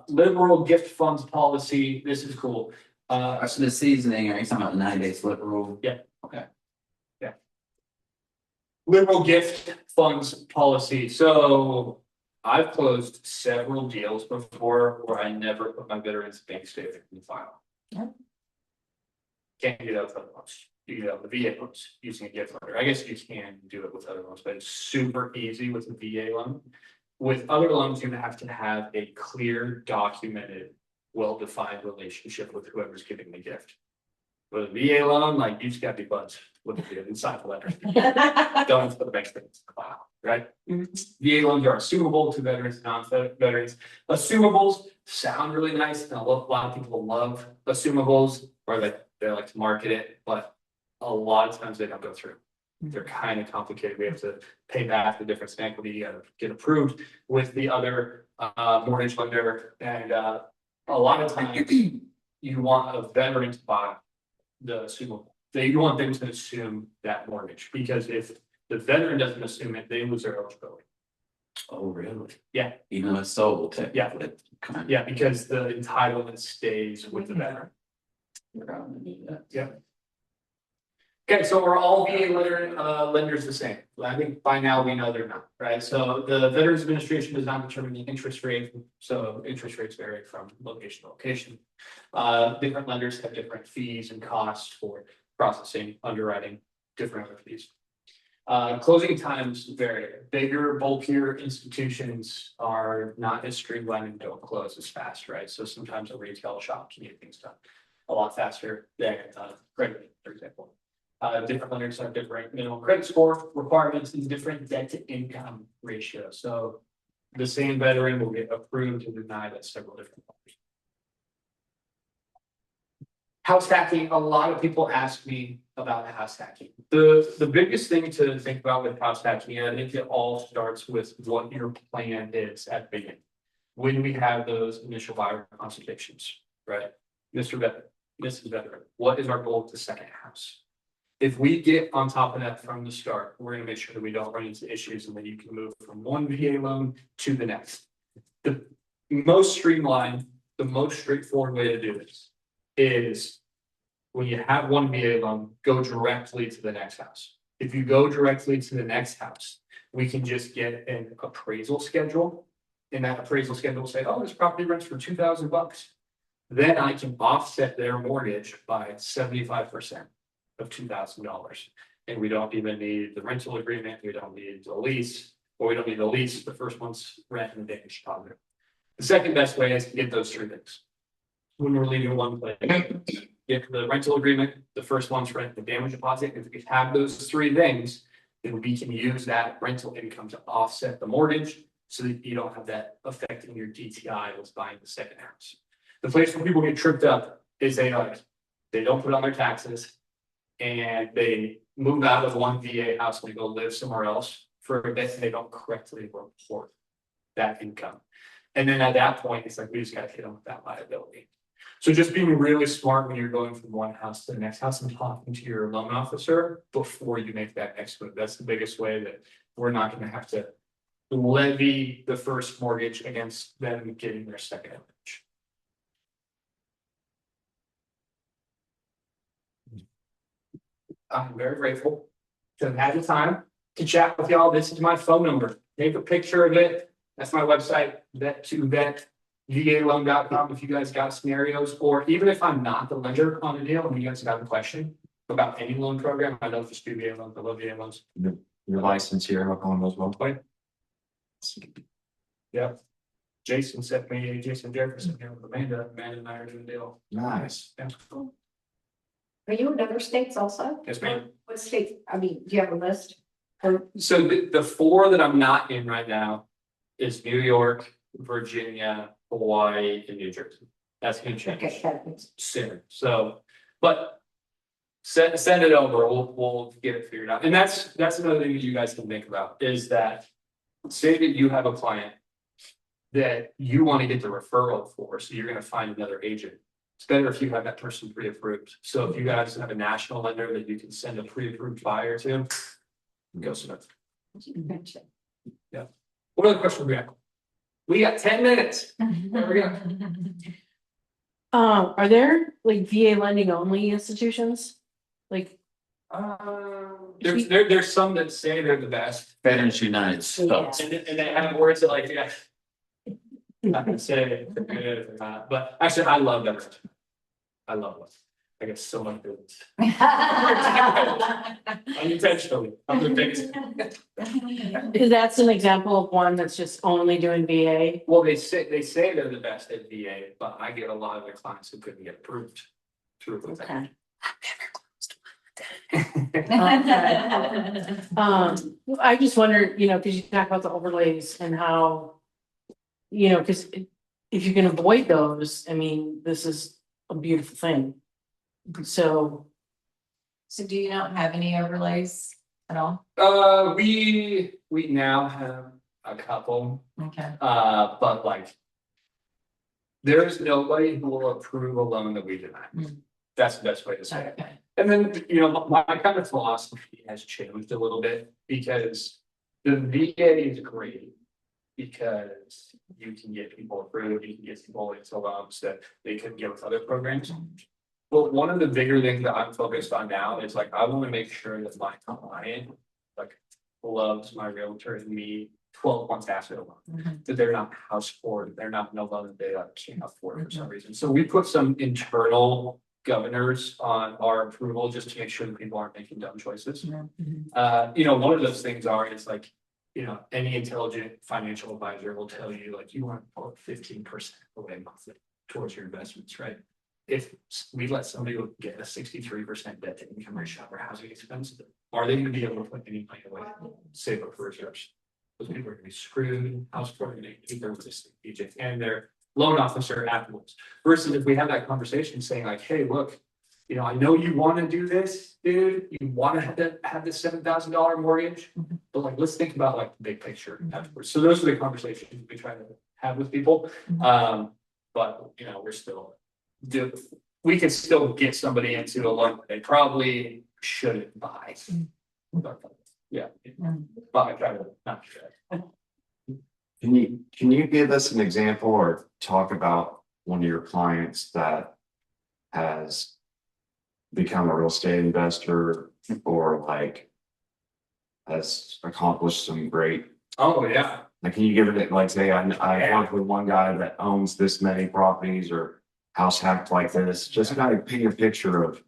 Liberal gift funds policy, this is cool. So the seasoning, are you talking about 9 days flip rule? Liberal gift funds policy, so I've closed several deals before where I never put my veterans bank statement in the file. Yeah. Can't do that with other ones, you do that with the VA loans using a gift letter, I guess you can do it with other loans, but it's super easy with a VA loan. With other loans, you have to have a clear, documented, well-defined relationship with whoever's giving the gift. With a VA loan, like you just gotta be buds with the inside the letter. Don't have to put the bank statements in the file, right? VA loans are assumable to veterans and non-veterans. Assumables sound really nice, and a lot of people love assumables, or they like to market it, but a lot of times they don't go through. They're kind of complicated. We have to pay back the difference in equity, get approved with the other mortgage lender, and a lot of times you want a veteran to buy the assumable. You want them to assume that mortgage, because if the veteran doesn't assume it, they lose their eligibility. Oh, really? Yeah. Even though it's sold, Yeah. technically. Yeah, because the entitlement stays with the veteran. Yeah. Okay, so are all VA lenders the same? I think by now we know they're not, right? So the Veterans Administration does not determine the interest rate, so interest rates vary from location to location. Different lenders have different fees and costs for processing, underwriting, different other fees. Closing times vary. Bigger, bulkier institutions are not as streamlined and don't close as fast, right? So sometimes a retail shop can get things done a lot faster than credit, for example. Different lenders have different minimum credit score requirements and different debt to income ratios. So the same veteran will get approved and denied at several different lenders. House hacking, a lot of people ask me about house hacking. The biggest thing to think about with house hacking, and I think it all starts with what your plan is at the beginning. When we have those initial buyer consultations, right? Mr. Veteran, Mrs. Veteran, what is our goal with the second house? If we get on top of that from the start, we're gonna make sure that we don't run into issues and that you can move from one VA loan to the next. The most streamlined, the most straightforward way to do this is when you have one VA loan, go directly to the next house. If you go directly to the next house, we can just get an appraisal schedule. And that appraisal schedule will say, oh, this property rents for $2,000. Then I can offset their mortgage by 75% of $2,000. And we don't even need the rental agreement, we don't need the lease, or we don't need the lease, the first one's rent and damage deposit. The second best way is to get those three things. When we're leaving one place, get the rental agreement, the first one's rent, the damage deposit. If we have those three things, then we can use that rental income to offset the mortgage so that you don't have that affecting your DTI with buying the second house. The place where people get tripped up is they don't put on their taxes and they move out of one VA house and they go live somewhere else for a bit and they don't correctly report that income. And then at that point, it's like, we just got to hit them with that liability. So just being really smart when you're going from one house to the next house and talking to your loan officer before you make that next move. That's the biggest way that we're not going to have to levy the first mortgage against them getting their second mortgage. I'm very grateful to have had the time to chat with y'all. This is my phone number. Take a picture of it. That's my website, vet2vetVAloan.com. If you guys got scenarios, or even if I'm not the lender on the deal and you guys have a question about any loan program, I don't just do VA loans, I love VA loans. Your license here up on those one point. Yeah. Jason Jefferson here with Amanda and I are doing a deal. Nice. Yeah. Are you in other states also? Yes, ma'am. What states? I mean, do you have a list? So the four that I'm not in right now is New York, Virginia, Hawaii, and New Jersey. That's gonna change Okay, soon. So, but send it over. We'll get it figured out. And that's another thing that you guys can think about is that say that you have a client that you want to get the referral for, so you're gonna find another agent. It's better if you have that person pre-approved. So if you guys have a national lender that you can send a pre-approved buyer to, go smooth. Yeah. What other questions we got? We got 10 minutes. There we go. Are there like VA lending only institutions? Like, There's some that say they're the best. Veterans United States. And they have words that like, yeah. I can say if they're good or not, but actually I love them. I love them. I get so much business. Unintentionally. I'm the biggest. is that an example of one that's just only doing VA? Well, they say they're the best at VA, but I get a lot of their clients who couldn't get approved. Through the thing. Okay. I just wonder, you know, because you talk about the overlays and how, you know, because if you can avoid those, I mean, this is a beautiful thing. So, So do you not have any overlays at all? We now have a couple, Okay. but like. There's nobody who will approve a loan that we deny. Mm. That's the best way to say it. Okay. And then, you know, my kind of philosophy has changed a little bit because the VA is great. Because you can get people approved, you can get people into loans that they couldn't get with other programs. But one of the bigger things that I'm focused on now is like, I want to make sure that my client like loves my realtor and me 12 months after the loan. That they're not house poor, that they're not no loan that they can't afford for some reason. So we put some internal governors on our approval just to make sure that people aren't making dumb choices. You know, one of those things is like, you know, any intelligent financial advisor will tell you like you want to put 15% away monthly towards your investments, right? If we let somebody get a 63% debt to income ratio for housing expenses, are they going to be able to put any money away, save up for reserves? Those people are going to be screwed. House poor, going to keep their agent and their loan officer afterwards. Versus if we have that conversation saying like, hey, look, you know, I know you want to do this, dude. You want to have this $7,000 mortgage, but like, let's think about like the big picture afterwards. So those are the conversations we try to have with people. But you know, we can still get somebody into a loan that they probably shouldn't buy. Yeah, but I try to not do that. Can you give us an example or talk about one of your clients that has become a real estate investor or like has accomplished some great? Oh, yeah. Like, can you give it like say I work with one guy that owns this many properties or house hacked like this, just kind of paint a picture of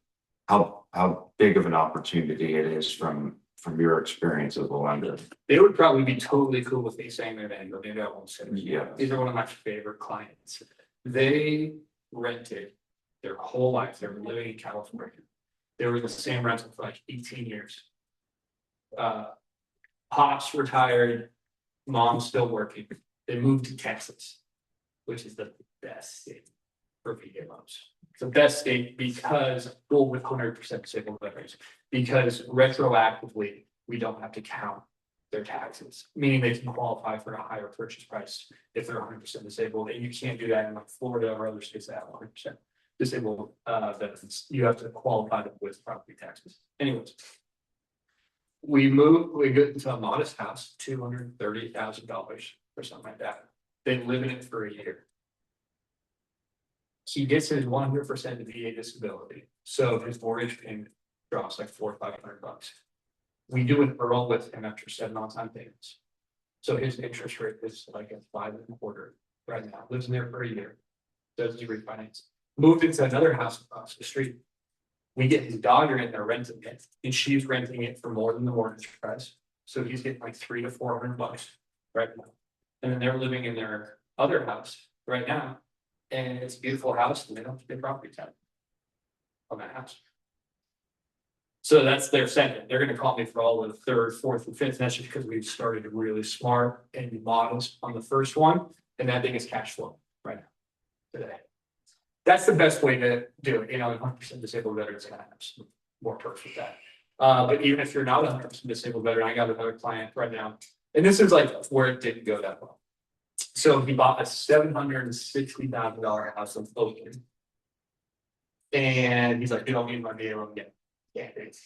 how big of an opportunity it is from your experience as a lender. They would probably be totally cool with me saying their name, but maybe I won't say it. Yeah. These are one of my favorite clients. They rented their whole life. They were living in California. They were in the same rental for like 18 years. Pops retired, mom's still working. They moved to Texas, which is the best state for VA loans. It's the best state because full with 100% disabled veterans. Because retroactively, we don't have to count their taxes, meaning they can qualify for a higher purchase price if they're 100% disabled. And you can't do that in like Florida or other states that have 100% disabled veterans. You have to qualify them with property taxes. Anyways, we get into a modest house, $230,000 or something like that. They live in it for a year. He gets his 100% VA disability, so his mortgage payment drops like $400 or $500. We do an IRL with him after 7 on-time payments. So his interest rate is like a 5.25 right now. Lives in there for a year. Does he refinance? Moved into another house across the street. We get his daughter in there renting it, and she's renting it for more than the mortgage price. So he's getting like $300 to $400 right now. And then they're living in their other house right now. And it's a beautiful house, and they don't have to pay property tax on that house. So that's their second. They're gonna call me for all of the third, fourth, and fifth. That's just because we've started really smart and models on the first one, and that thing is cash flow right now today. That's the best way to do it. You know, 100% disabled veterans gonna have some more perks with that. But even if you're not a 100% disabled veteran, I got another client right now, and this is like where it didn't go that well. So he bought a $760,000 house in Oakland. And he's like, you don't need my VA loan yet. Yeah, it's,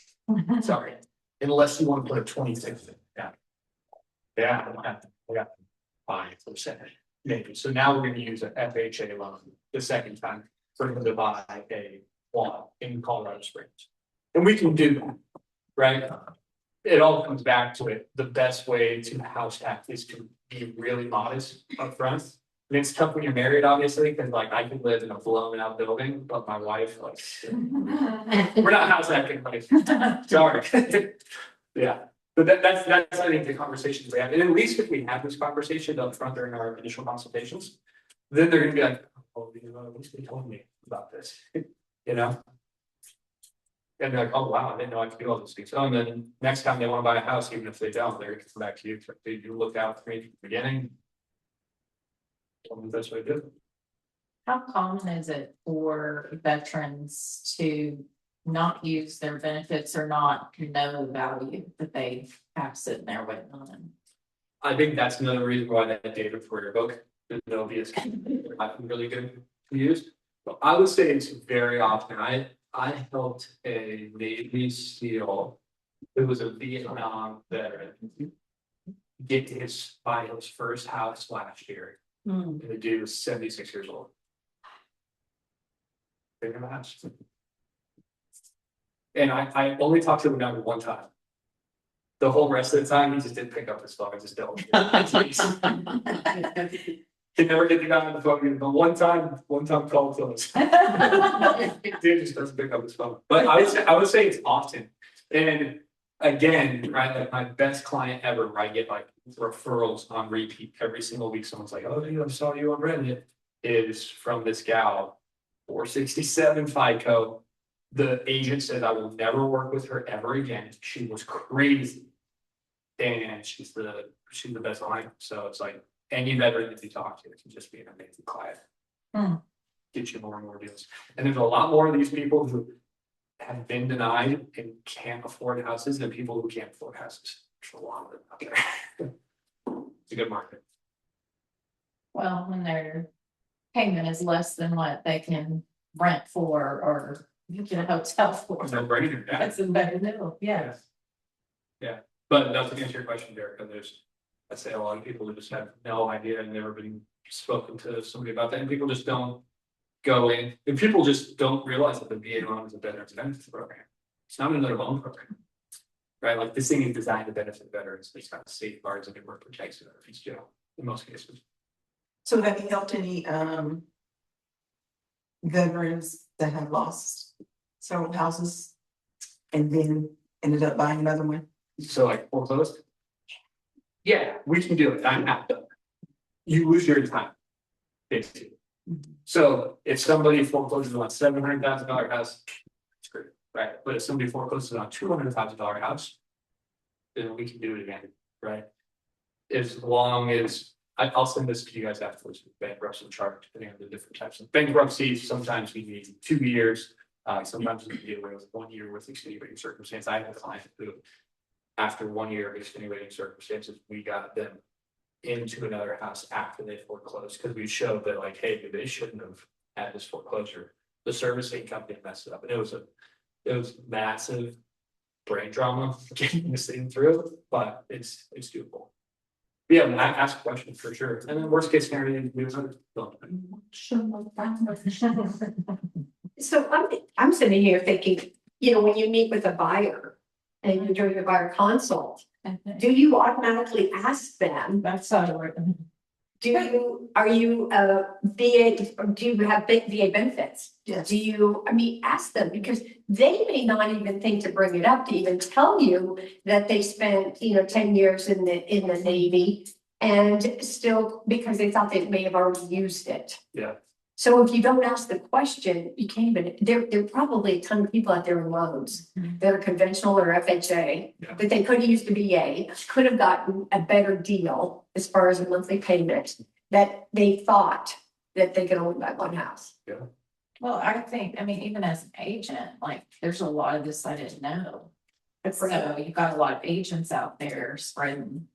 sorry, unless you want to put a 26 in. Yeah. Yeah, yeah, 5%, maybe. So now we're gonna use an FHA loan the second time for him to buy a lot in Colorado Springs. And we can do that, right? It all comes back to it. The best way to house hack is to be really modest upfront. And it's tough when you're married, obviously, because like I could live in a blown out building, but my wife, like, we're not house hacking, like, sorry. Yeah, but that's, I think, the conversations we have. And at least if we have this conversation up front during our initial consultations, then they're gonna be like, oh, you know, at least they told me about this, you know? And they're like, oh, wow, I didn't know I could do all these things. Oh, and then next time they wanna buy a house, even if they don't, they're gonna come back to you. Did you look out for me from the beginning? Tell them that's what I did. How common is it for veterans to not use their benefits or not know the value that they have sitting there waiting on them? I think that's another reason why that data for your book, the Novius, I've been really good to use. But I would say it's very often, I helped a Navy SEAL who was a Vietnam veteran get buy his first house last year. And the dude was 76 years old. Think of that. And I only talked to him now one time. The whole rest of the time, he just didn't pick up his phone. I just don't. He never get the guy on the phone. The one time call closed. Dude just doesn't pick up his phone. But I would say it's often. And again, right, like my best client ever, where I get like referrals on repeat every single week. Someone's like, oh, I saw you on Reddit, is from this gal, 467 FICO. The agent said, I will never work with her ever again. She was crazy. And she's the best client. So it's like any veteran that you talk to, it can just be an amazing client. Get you more and more deals. And there's a lot more of these people who have been denied and can't afford houses than people who can't afford houses. There's a lot of them out there. It's a good market. Well, when their payment is less than what they can rent for or get a hotel for. No brainer. Yeah. That's a better deal, yeah. Yeah, but that's to answer your question, Derek, there's, I say a lot of people who just have no idea and never been spoken to somebody about that, and people just don't go in, and people just don't realize that the VA loan is a veterans benefits program. It's not another loan program. Right, like this thing is designed to benefit veterans, it's got safeguards and it protects veterans, you know, in most cases. So have you helped any veterans that have lost several houses and then ended up buying another one? So like foreclosed? Yeah, we can do it. I'm not done. You lose your time. Basically. So if somebody forecloses on $700,000 house, it's great, right? But if somebody forecloses on $200,000 house, then we can do it again, right? As long as I'll send this to you guys afterwards. Bankruptcy chart, depending on the different types of bankruptcies. Sometimes we need 2 years. Sometimes we deal with 1 year with extenuating circumstance. I have a client who, after 1 year of extenuating circumstances, we got them into another house after they foreclosed because we showed that, like, hey, they shouldn't have had this foreclosure. The servicing company messed it up, and it was massive brain trauma getting this thing through, but it's doable. Yeah, I ask a question for sure. And then worst case scenario, So I'm sitting here thinking, you know, when you meet with a buyer and you're doing a buyer consult, do you automatically ask them? That's how it works. Are you VA, or do you have VA benefits? Yes. Do you, ask them, because they may not even think to bring it up, to even tell you that they spent, 10 years in the Navy and still, because they thought they may have already used it. Yeah. So if you don't ask the question, you can't even, there are probably a ton of people out there in loans that are conventional or FHA, that they could have used the VA, could have gotten a better deal as far as a monthly payment, that they thought that they could only buy one house. Yeah. Well, I think, even as an agent, like, there's a lot of this I didn't know. So you've got a lot of agents out there spreading,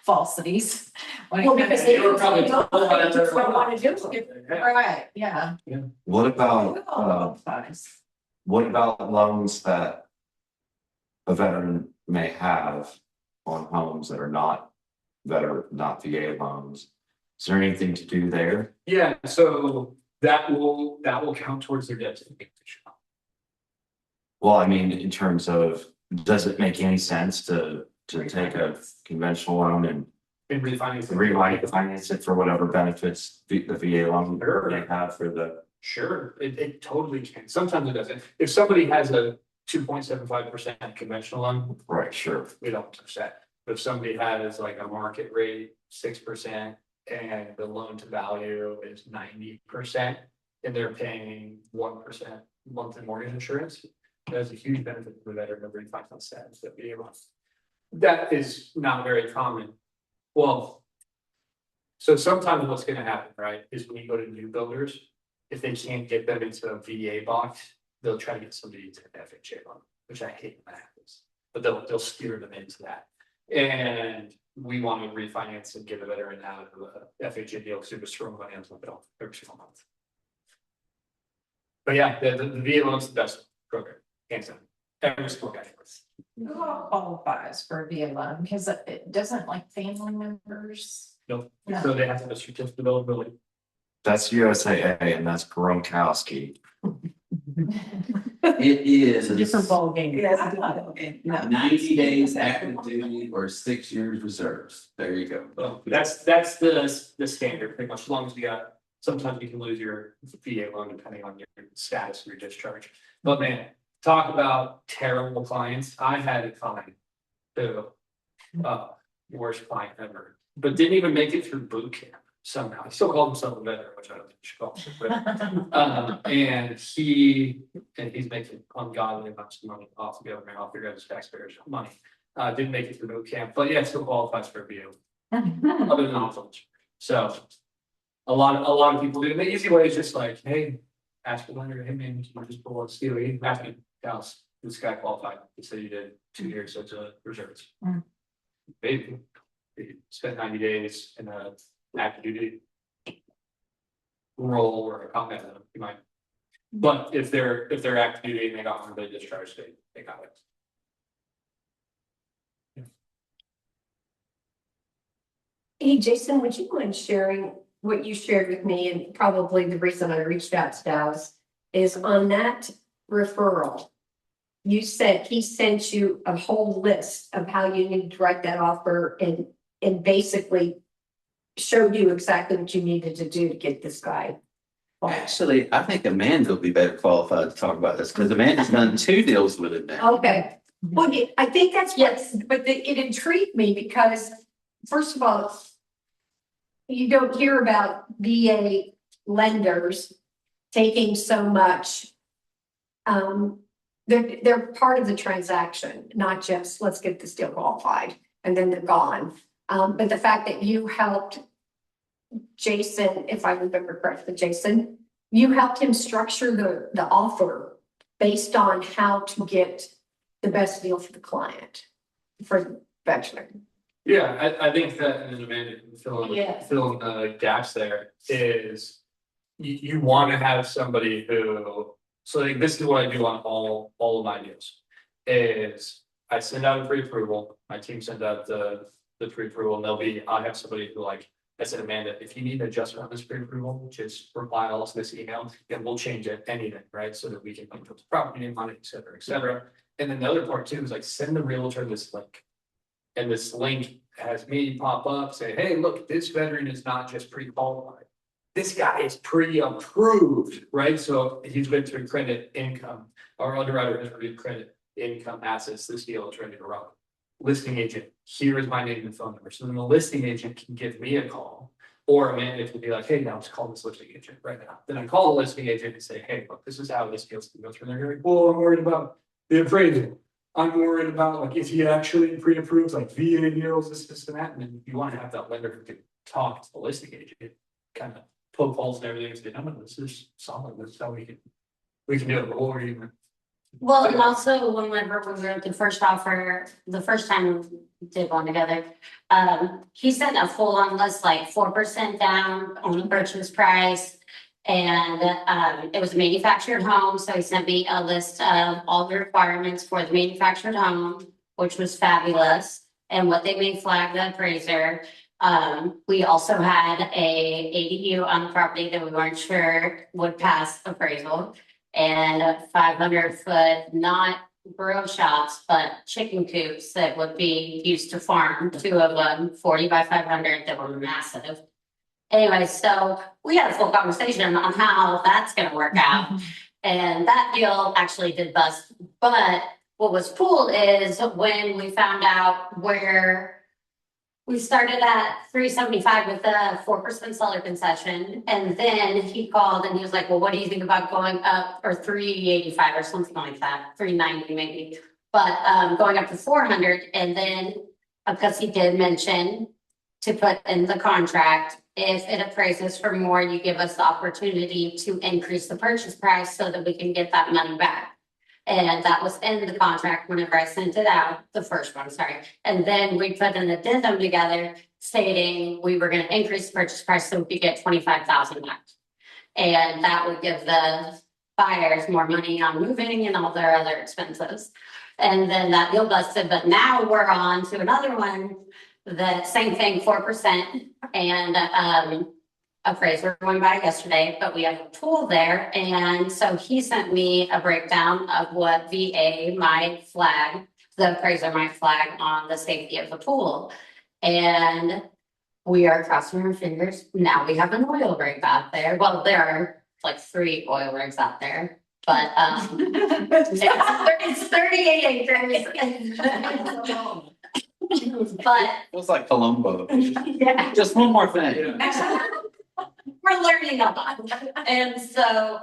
falsities. when it Well, comes because to- they They were probably don't want to do it. Right, yeah. What about, Qualifies. what about loans that a veteran may have on homes that are not not VA loans? Is there anything to do there? Yeah, so that will count towards their debt service. Well, I mean, in terms of, does it make any sense to take a conventional loan and And refinancing. refinance it for whatever benefits the VA loan Sure. they have for the? Sure, it totally can. Sometimes it doesn't. If somebody has a 2.75% conventional loan, Right, sure. we don't touch that. But if somebody has like a market rate 6% and the loan to value is 90% and they're paying 1% monthly mortgage insurance, that's a huge benefit for the veteran of refinance status that we have. That is not very common. Well, so sometimes what's gonna happen, right, is when you go to new builders, if they can't get them into a VA box, they'll try to get somebody to an FHA loan, which I hate when that happens. But they'll steer them into that. And we want to refinance and get a veteran out of a FHA deal because it was throwing money onto the bill every single month. But yeah, the VA loan's the best program, hands down. Every single guy. Who all qualifies for a VA loan? Because it doesn't like family members. No, so they have to have a certificate of eligibility. That's USAA and that's Gronkowski. It is. It's a different ballgame. Okay, no. 90 days active duty or 6 years reserves. There you go. Well, that's the standard, pretty much, as long as you got, sometimes you can lose your VA loan depending on your status of your discharge. But man, talk about terrible clients. I had a client who, worst client ever, but didn't even make it through boot camp somehow. He still called himself a veteran, which I don't think you should call himself. And he's making ungodly amounts of money off the government, off the government's taxpayers' money. Didn't make it through boot camp, but yeah, still qualifies for a VA. Other than awful. So a lot of people do. The easy way is just like, hey, ask the lender, hey man, can you just pull a steal? You can ask me, Dallas, this guy qualified. He said he did 2 years of reserves. Maybe he spent 90 days in a active duty role or a combat zone, you might. But if they're active duty and they got one, they discharged, they got it. Hey, Jason, would you mind sharing what you shared with me? And probably the reason I reached out to Dallas is on that referral. You said he sent you a whole list of how you need to write that offer and basically showed you exactly what you needed to do to get this guy. Actually, I think Amanda would be better qualified to talk about this because Amanda's done 2 deals with it now. Okay, well, I think that's but it intrigued me because, first of all, you don't hear about VA lenders taking so much. They're part of the transaction, not just let's get this deal qualified and then they're gone. But the fact that you helped Jason, if I remember correctly, Jason, you helped him structure the offer based on how to get the best deal for the client, for the veteran. Yeah, I think that, and then Amanda can fill in Yeah. the gaps there, is you want to have somebody who, so like this is what I do on all of my deals, is I send out a pre-approval, my team sends out the pre-approval, and I have somebody who, like I said, Amanda, if you need an adjustment on this pre-approval, just reply all to this email, and we'll change it, anything, right? So that we can put the property name on it, et cetera, et cetera. And then the other part too is like send the realtor this link. And this link has me pop up, say, hey, look, this veteran is not just pre-qualified. This guy is pre-approved, right? So he's been through credit income. Our underwriter has reviewed credit income assets. This deal is ready to run. Listing agent, here is my name and phone number. So then the listing agent can give me a call. Or Amanda can be like, hey, now let's call this listing agent right now. Then I call the listing agent and say, hey, look, this is how this deal's gonna go through. And they're like, well, I'm worried about the appraisal. I'm worried about like if he actually pre-approves like VA deals, this and that, and then you want to have that lender who can talk to the listing agent, kind of poke holes and everything, and say, no, this is solid, this is how we can do it, or even Well, and also whenever we wrote the first offer, the first time we did one together, he sent a full on list, like 4% down on the purchase price. And, it was a manufactured home, so he sent me a list of all the requirements for the manufactured home, which was fabulous, and what they may flag the appraiser. We also had a ADU on the property that we weren't sure would pass appraisal. And a 500-foot, not grow shops, but chicken coops that would be used to farm, 2 of them, 40 by 500, that were massive. Anyway, so we had a full conversation on how that's gonna work out. And that deal actually did bust, but what was cool is when we found out where we started at 375 with a 4% seller concession, and then he called and he was like, well, what do you think about going up, or 385 or something like that, 390 maybe, but going up to 400, and then because he did mention to put in the contract, if it appraises for more, you give us the opportunity to increase the purchase price so that we can get that money back. And that was in the contract whenever I sent it out, the first one, sorry. And then we put an addendum together stating we were gonna increase the purchase price so we could get 25,000 back. And that would give the buyers more money on moving and all their other expenses. And then that deal busted, but now we're on to another one, the same thing, 4%. And appraiser going by yesterday, but we have a pool there. And so he sent me a breakdown of what VA might flag, the appraiser might flag on the safety of the pool. And we are crossing our fingers. Now we have an oil rig out there. Well, there are like 3 oil rigs out there, but it's 38 acres. But It was like Columbo. yeah. Just one more thing. We're learning a lot. And so,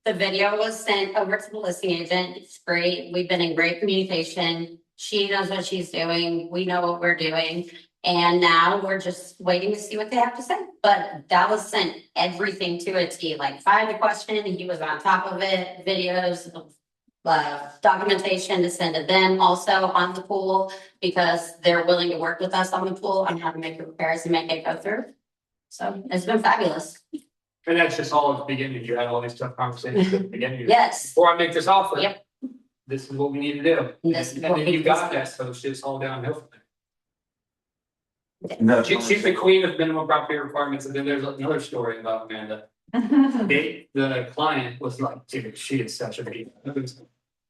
the video was sent over to the listing agent. It's great. We've been in great communication. She knows what she's doing. We know what we're doing. And now we're just waiting to see what they have to say. But Dallas sent everything to a T, like find a question, he was on top of it, videos, documentation to send to them also on the pool, because they're willing to work with us on the pool on how to make repairs and make it go through. So it's been fabulous. And that's just all at the beginning. You had all these tough conversations at the beginning. Yes. Before I make this offer. Yep. This is what we need to do. This is And what then we you need got to do. that, so it's just all downhill from there. No, She's the queen of minimum property requirements, and then there's another story about Amanda. The client was like, dude, she is such a beat.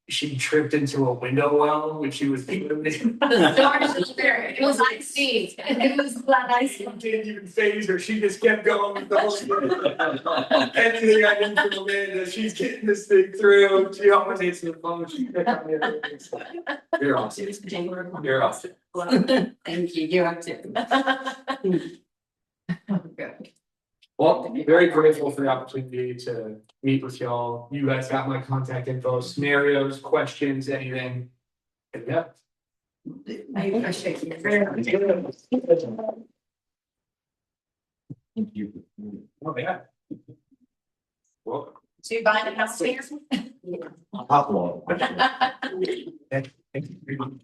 She tripped into a window well when she was doing it. It was icy. It was flat icy. Didn't even phase her, she just kept going with the whole thing. Anything I need from Amanda, she's getting this thing through, she always answers the phone, she picked up everything. So, you're awesome. You're awesome. Thank you, you have to. Well, very grateful for the opportunity to meet with y'all. You guys got my contact info, scenarios, questions, anything. And yeah. I appreciate you. Thank you. Oh, yeah. Welcome. So you buying a house here? Pop wall. Thank you.